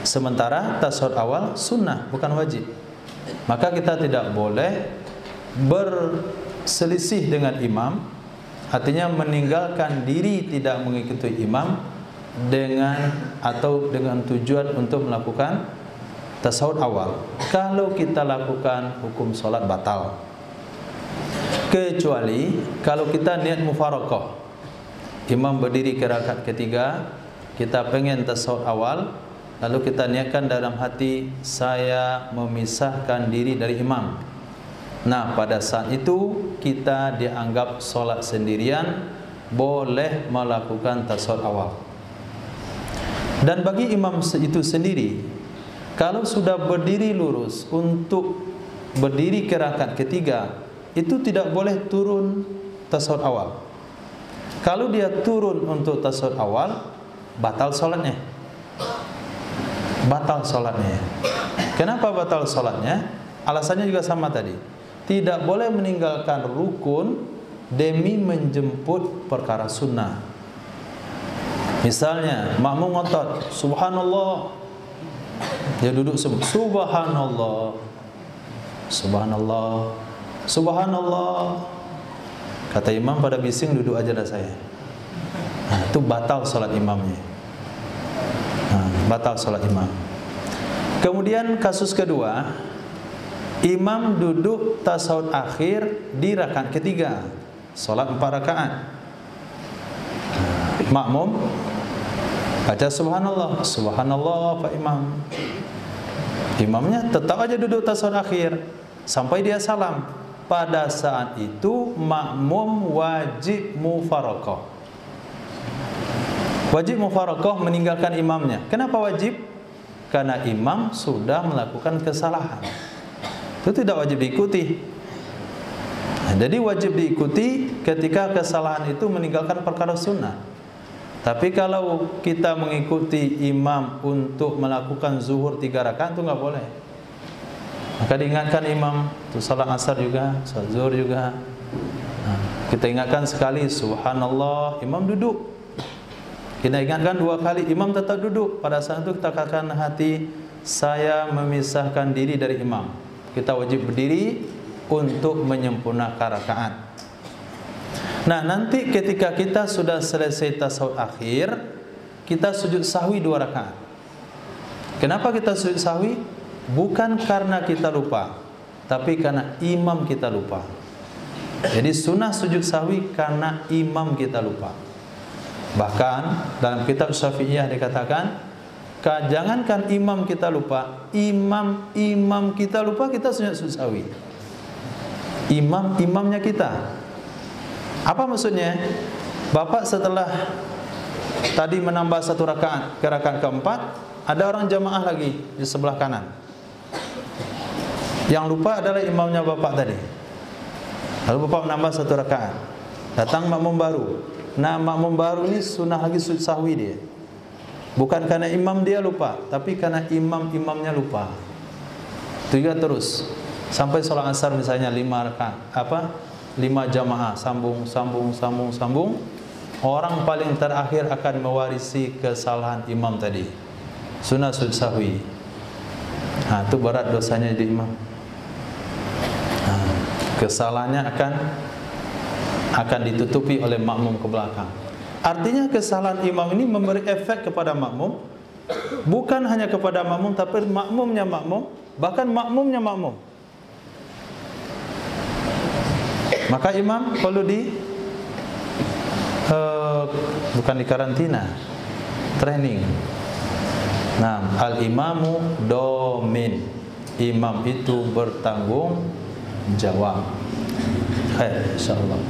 S1: Sementara tasawuf awal sunnah bukan wajib. Maka kita tidak boleh berselisih dengan imam, artinya meninggalkan diri tidak mengikuti imam dengan tujuan untuk melakukan tasawuf awal. Kalau kita lakukan hukum sholat batal, kecuali kalau kita niat mufaraqah. Imam berdiri ke rakaat ketiga, kita pengen tasawuf awal, lalu kita niatkan dalam hati saya memisahkan diri dari imam. Nah, pada saat itu kita dianggap sholat sendirian, boleh melakukan tasawuf awal. Dan bagi imam itu sendiri, kalau sudah berdiri lurus untuk berdiri ke rakaat ketiga, itu tidak boleh turun tasawuf awal. Kalau dia turun untuk tasawuf awal, batal sholatnya. Batal sholatnya. Kenapa batal sholatnya? Alasannya juga sama tadi. Tidak boleh meninggalkan rukun demi menjemput perkara sunnah. Misalnya makmum ngotot, subhanallah, dia duduk semua, subhanallah, subhanallah, subhanallah. Kata imam pada bising, duduk aja dah saya. Nah, itu batal sholat imamnya. Nah, batal sholat imam. Kemudian kasus kedua, imam duduk tasawuf akhir di rakaat ketiga, sholat 4 rakaat. Makmum baca subhanallah, subhanallah Pak Imam. Imamnya tetap aja duduk tasawuf akhir sampai dia salam. Pada saat itu makmum wajib mufaraqah. Wajib mufaraqah meninggalkan imamnya. Kenapa wajib? Karena imam sudah melakukan kesalahan. Itu tidak wajib diikuti. Nah, jadi wajib diikuti ketika kesalahan itu meninggalkan perkara sunnah. Tapi kalau kita mengikuti imam untuk melakukan zuhur 3 rakaat, itu nggak boleh. Maka diingatkan imam, itu salat asar juga, salat zuhur juga. Nah, kita ingatkan sekali, subhanallah, imam duduk. Kita ingatkan 2 kali, imam tetap duduk. Pada saat itu kita katakan hati, saya memisahkan diri dari imam. Kita wajib berdiri untuk menyempurnakan rakaat. Nah, nanti ketika kita sudah selesai tasawuf akhir, kita sujud sahwi 2 rakaat. Kenapa kita sujud sahwi? Bukan karena kita lupa, tapi karena imam kita lupa. Jadi sunnah sujud sahwi karena imam kita lupa. Bahkan dalam kitab Syafi'iyah dikatakan, jangankan imam kita lupa, imam kita lupa, kita sujud sahwi. Imamnya kita. Apa maksudnya? Bapak setelah tadi menambah 1 rakaat ke rakaat keempat, ada orang jamaah lagi di sebelah kanan. Yang lupa adalah imamnya bapak tadi. Lalu bapak menambah 1 rakaat. Datang makmum baru. Nah, makmum baru ini sunnah lagi sujud sahwi dia. Bukan karena imam dia lupa, tapi karena imamnya lupa. Itu juga terus. Sampai sholat asar misalnya 5 rakaat, 5 jamaah, sambung. Orang paling terakhir akan mewarisi kesalahan imam tadi. Sunnah sujud sahwi. Nah, itu berat dosanya di imam. Kesalahannya akan ditutupi oleh makmum ke belakang. Artinya kesalahan imam ini memberi efek kepada makmum, bukan hanya kepada makmum, tapi makmumnya makmum, bahkan makmumnya makmum. Maka imam perlu bukan di karantina, training. Nah, al-imamu domin, imam itu bertanggung jawab. Insyaallah.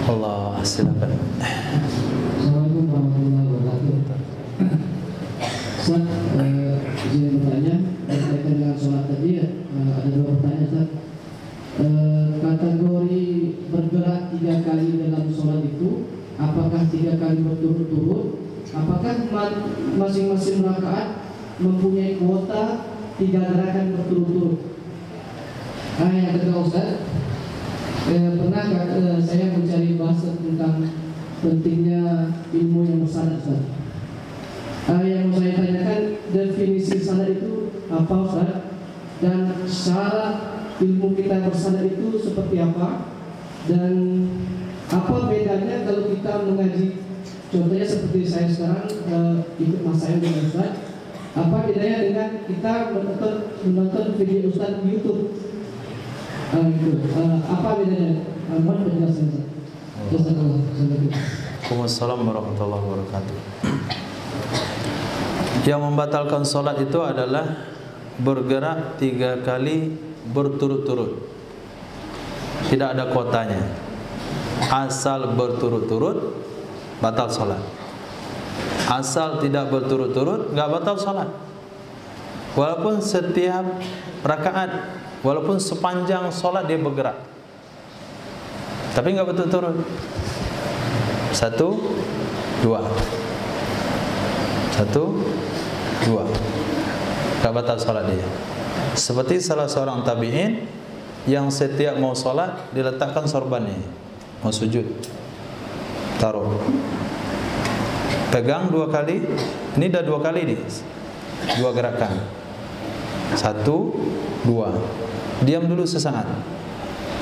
S1: Allah, silakan.
S2: Assalamualaikum warahmatullahi wabarakatuh. Ustaz, izin bertanya berkaitan dengan sholat tadi ya, ada dua pertanyaan Ustaz. Kategori bergerak 3 kali dalam sholat itu, apakah 3 kali berturut-turut? Apakah masing-masing rakaat mempunyai kuota 3 gerakan berturut-turut? Yang kedua Ustaz, pernah saya mencari bahasa tentang pentingnya ilmu yang bersanad Ustaz. Yang mau saya tanyakan, definisi sanad itu apa Ustaz? Dan syarat ilmu kita bersanad itu seperti apa? Dan apa bedanya kalau kita mengaji? Contohnya seperti saya sekarang ikut mas saya dengan Ustaz. Apa bedanya dengan kita menonton video Ustaz di YouTube? Apa bedanya? Mohon penjelasan Ustaz.
S1: Waalaikumsalam warahmatullahi wabarakatuh. Yang membatalkan sholat itu adalah bergerak 3 kali berturut-turut, tidak ada kuotanya. Asal berturut-turut batal sholat, asal tidak berturut-turut nggak batal sholat. Walaupun setiap rakaat, walaupun sepanjang sholat dia bergerak, tapi nggak berturut-turut. 1, 2, 1, 2, nggak batal sholat dia. Seperti salah seorang tabi'in yang setiap mau sholat diletakkan sorbannya, mau sujud taruh, pegang 2 kali. Ini dah 2 kali nih, 2 gerakan, 1, 2, diam dulu sesaat,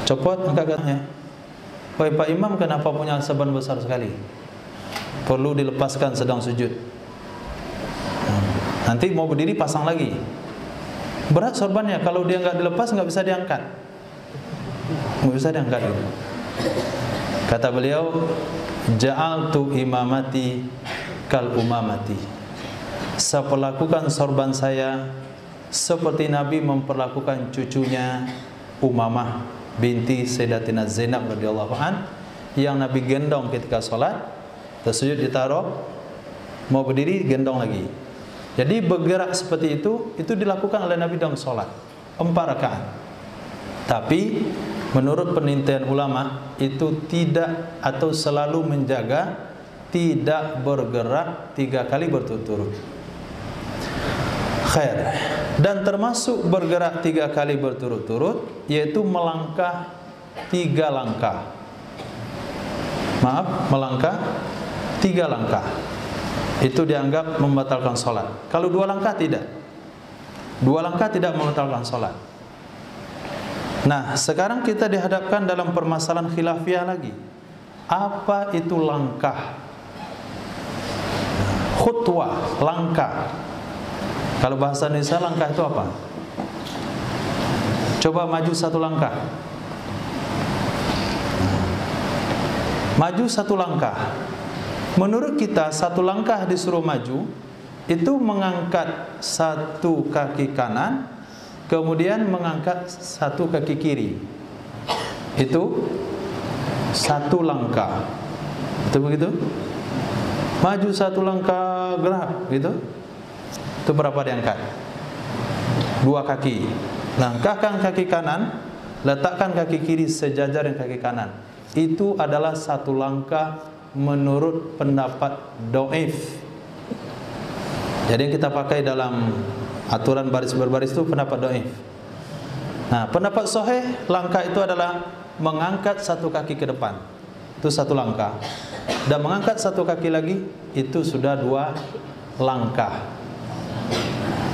S1: copot, angkat tangannya. Wahai Pak Imam, kenapa punya sorban besar sekali? Perlu dilepaskan sedang sujud. Nanti mau berdiri pasang lagi. Berat sorbannya, kalau dia nggak dilepas nggak bisa diangkat, nggak bisa diangkat gitu. Kata beliau, ja'altu imamati kal umamati. Saya perlakukan sorban saya seperti Nabi memperlakukan cucunya Umamah binti Sayyidatina Zainab radhiyallahu an, yang Nabi gendong ketika sholat, tersujud ditaruh, mau berdiri gendong lagi. Jadi bergerak seperti itu dilakukan oleh Nabi dalam sholat 4 rakaat. Tapi menurut penelitian ulama itu tidak atau selalu menjaga tidak bergerak 3 kali berturut-turut. Khair. Dan termasuk bergerak 3 kali berturut-turut yaitu melangkah 3 langkah. Maaf, melangkah 3 langkah. Itu dianggap membatalkan sholat. Kalau 2 langkah tidak. 2 langkah tidak membatalkan sholat. Nah, sekarang kita dihadapkan dalam permasalahan khilafiyah lagi. Apa itu langkah? Khutwah, langkah. Kalau bahasa Indonesia langkah itu apa? Coba maju 1 langkah. Maju 1 langkah. Menurut kita 1 langkah disuruh maju itu mengangkat 1 kaki kanan, kemudian mengangkat 1 kaki kiri. Itu 1 langkah. Itu begitu? Maju 1 langkah gerak gitu. Itu berapa diangkat? 2 kaki. Langkahkan kaki kanan, letakkan kaki kiri sejajar dengan kaki kanan. Itu adalah 1 langkah menurut pendapat dhaif. Jadi yang kita pakai dalam aturan baris berbaris itu pendapat dhaif. Nah, pendapat sahih langkah itu adalah mengangkat 1 kaki ke depan. Itu 1 langkah. Dan mengangkat 1 kaki lagi itu sudah 2 langkah.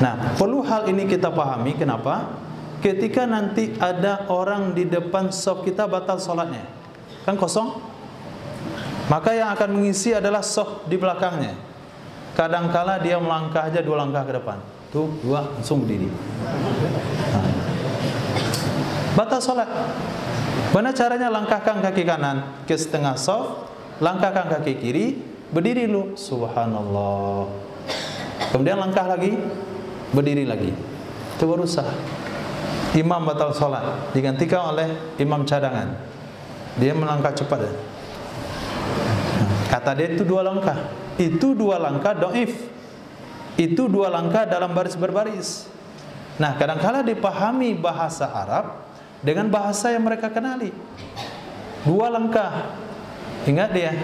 S1: Nah, perlu hal ini kita pahami. Kenapa? Ketika nanti ada orang di depan shaf kita batal sholatnya, kan kosong. maka yang akan mengisi adalah shaf di belakangnya. Kadangkala dia melangkah aja 2 langkah ke depan, tuh 2 langsung berdiri. Batal salat. Bagaimana caranya? Langkahkan kaki kanan ke setengah shaf, langkahkan kaki kiri, berdiri lu, subhanallah. Kemudian langkah lagi, berdiri lagi. Itu baru sah. Imam batal salat digantikan oleh imam cadangan. Dia melangkah cepat. Kata dia itu 2 langkah. Itu 2 langkah dhaif. Itu 2 langkah dalam baris berbaris. Nah, kadang-kala dipahami bahasa Arab dengan bahasa yang mereka kenali. 2 langkah. Ingat dia.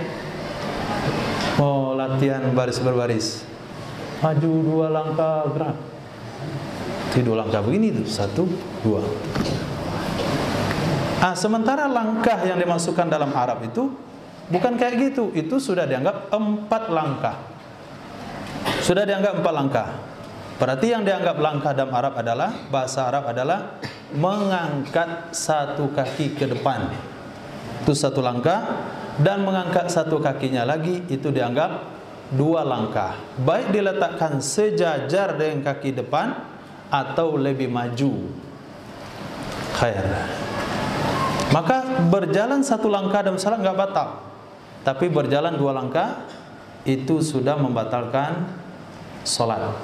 S1: Oh, latihan baris berbaris. Maju 2 langkah, gerak. Itu 2 langkah begini tuh. 1, 2. Sementara langkah yang dimasukkan dalam Arab itu bukan kayak gitu. Itu sudah dianggap 4 langkah. Sudah dianggap 4 langkah. Berarti yang dianggap langkah dalam Arab adalah, bahasa Arab adalah mengangkat 1 kaki ke depan. Itu 1 langkah. Dan mengangkat 1 kakinya lagi, itu dianggap 2 langkah. Baik diletakkan sejajar dengan kaki depan atau lebih maju. Khair. Maka berjalan 1 langkah dalam salat enggak batal. Tapi berjalan 2 langkah itu sudah membatalkan salat.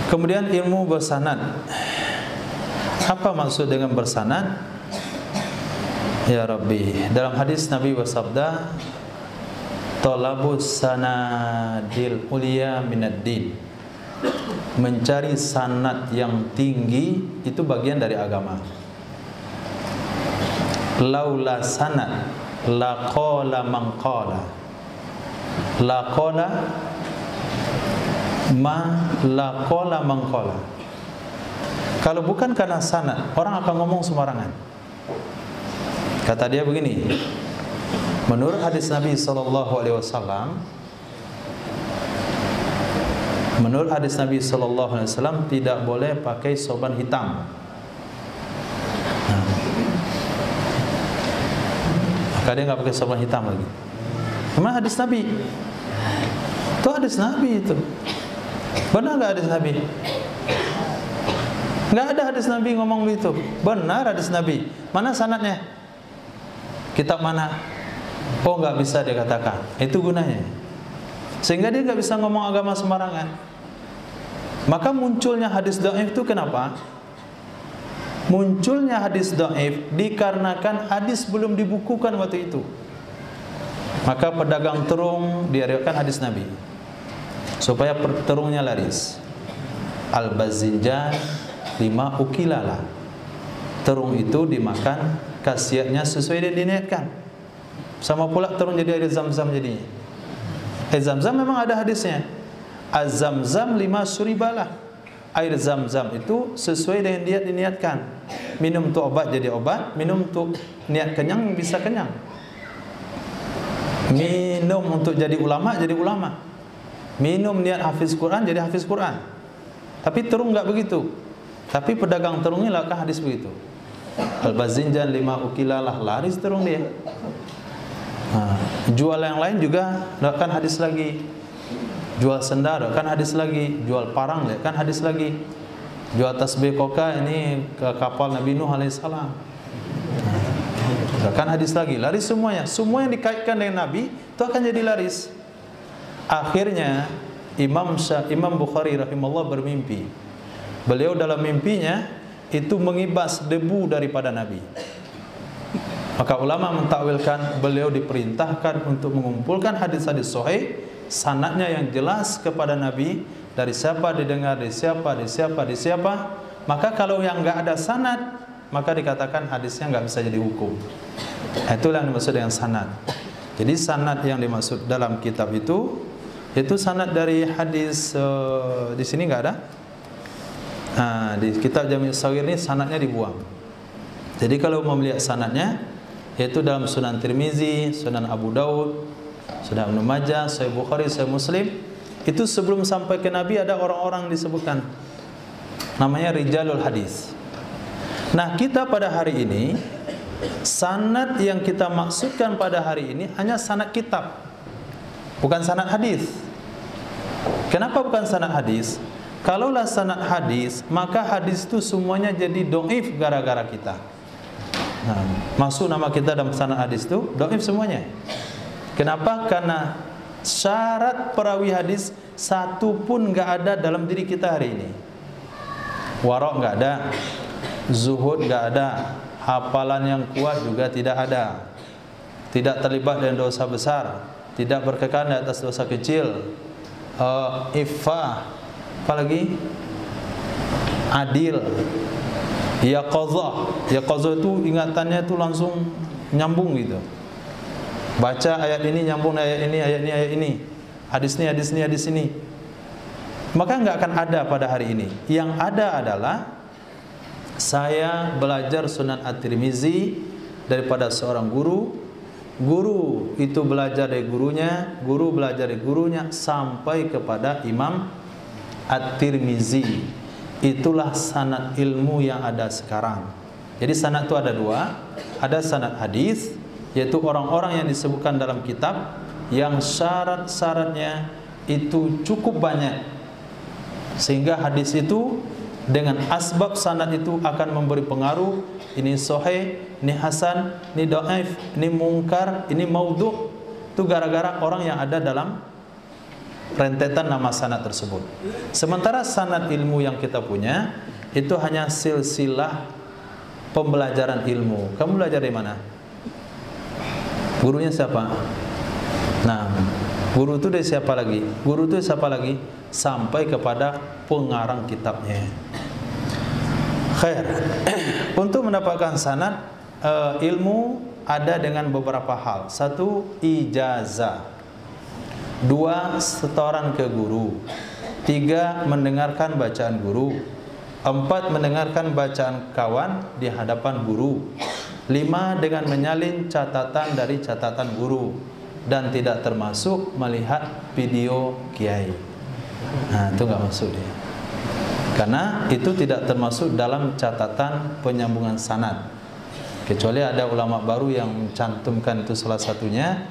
S1: Kemudian ilmu bersanad. Apa maksud dengan bersanad? Ya Rabbi, dalam hadis Nabi bersabda, "Talabus sanadil ulia minad din." Mencari sanad yang tinggi itu bagian dari agama. Laula sanad laqala man qala. Laqala man qala. Kalau bukan karena sanad, orang akan ngomong sembarangan. Kata dia begini, menurut hadis Nabi SAW, menurut hadis Nabi SAW tidak boleh pakai sorban hitam. Maka dia nggak pakai sorban hitam lagi. Memang hadis Nabi. Itu hadis Nabi itu. Benar nggak hadis Nabi? Nggak ada hadis Nabi ngomong begitu. Benar hadis Nabi. Mana sanadnya? Kitab mana? Oh, nggak bisa dia katakan. Itu gunanya. Sehingga dia nggak bisa ngomong agama sembarangan. Maka munculnya hadis dhaif itu kenapa? Munculnya hadis dhaif dikarenakan hadis belum dibukukan waktu itu. Maka pedagang terung diriwayatkan hadis Nabi supaya terungnya laris. Al-bazinjan 5 ukilalah. Terung itu dimakan khasiatnya sesuai yang diniatkan. Sama pula terung jadi air zam-zam jadinya. Air zam-zam memang ada hadisnya. Az-zamzam 5 suribalah. Air zam-zam itu sesuai dengan niat diniatkan. Minum untuk obat jadi obat, minum untuk niat kenyang bisa kenyang. Minum untuk jadi ulama jadi ulama. Minum niat hafiz Quran jadi hafiz Quran. Tapi terung enggak begitu. Tapi pedagang terungnya lakukan hadis begitu. Al-bazinjan 5 ukilalah, laris terung dia. Jual yang lain juga lakukan hadis lagi. Jual sendal kan hadis lagi, jual parang kan hadis lagi, jual tasbih koka ini ke kapal Nabi Nuh alaihissalam kan hadis lagi, laris semuanya. Semua yang dikaitkan dengan Nabi itu akan jadi laris. Akhirnya Imam Bukhari rahimahullah bermimpi. Beliau dalam mimpinya itu mengibas debu daripada Nabi. Maka ulama mentakwilkan beliau diperintahkan untuk mengumpulkan hadis-hadis sahih, sanadnya yang jelas kepada Nabi, dari siapa didengar, dari siapa. Maka kalau yang enggak ada sanad, maka dikatakan hadisnya enggak bisa jadi hukum. Itulah yang dimaksud dengan sanad. Jadi sanad yang dimaksud dalam kitab itu sanad dari hadis. Di sini enggak ada. Di kitab Jami' Shaghir ini sanadnya dibuang. Jadi kalau mau melihat sanadnya, yaitu dalam Sunan Tirmizi, Sunan Abu Daud, Sunan Ibnu Majah, Sahih Bukhari, Sahih Muslim, itu sebelum sampai ke Nabi ada orang-orang disebutkan. Namanya rijalul hadis. Nah, kita pada hari ini Sanad yang kita maksudkan pada hari ini hanya sanad kitab, bukan sanad hadis. Kenapa bukan sanad hadis? Kalaulah sanad hadis, maka hadis itu semuanya jadi dhaif gara-gara kita. Nah, masuk nama kita dalam sanad hadis itu dhaif semuanya. Kenapa? Karena syarat perawi hadis satu pun enggak ada dalam diri kita hari ini. Wara' enggak ada, zuhud enggak ada, hafalan yang kuat juga tidak ada, tidak terlibat dengan dosa besar, tidak berkekal di atas dosa kecil, iffah, apalagi adil, yaqazah itu ingatannya itu langsung nyambung gitu. Baca ayat ini nyambung ayat ini, ayat ini, ayat ini, hadis ini, hadis ini, hadis ini. Maka enggak akan ada pada hari ini. Yang ada adalah saya belajar Sunan At-Tirmizi daripada seorang guru. Guru itu belajar dari gurunya, guru belajar dari gurunya sampai kepada Imam At-Tirmizi. Itulah sanad ilmu yang ada sekarang. Jadi sanad itu ada dua. Ada sanad hadis, yaitu orang-orang yang disebutkan dalam kitab yang syarat-syaratnya itu cukup banyak, sehingga hadis itu dengan asbab sanad itu akan memberi pengaruh. Ini sahih, ini hasan, ini dhaif, ini mungkar, ini maudhu'. Itu gara-gara orang yang ada dalam rentetan nama sanad tersebut. Sementara sanad ilmu yang kita punya itu hanya silsilah pembelajaran ilmu. Kamu belajar di mana? Gurunya siapa? Nah, guru itu dari siapa lagi? Guru itu siapa lagi? Sampai kepada pengarang kitabnya. Khair. Untuk mendapatkan sanad ilmu ada dengan beberapa hal. Satu, ijazah. Dua, setoran ke guru. Tiga, mendengarkan bacaan guru. Empat, mendengarkan bacaan kawan di hadapan guru. Lima, dengan menyalin catatan dari catatan guru. Dan tidak termasuk melihat video kiai. Nah, itu enggak masuk dia. Karena itu tidak termasuk dalam catatan penyambungan sanad. Kecuali ada ulama baru yang mencantumkan itu salah satunya,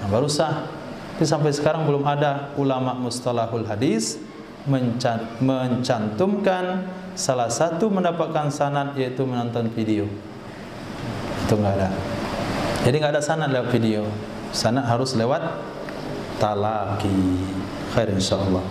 S1: nah baru sah. Tapi sampai sekarang belum ada ulama mustalahul hadis mencantumkan salah satu mendapatkan sanad yaitu menonton video. Itu enggak ada. Jadi enggak ada sanad lewat video. Sanad harus lewat talaqi. Khair insyaallah.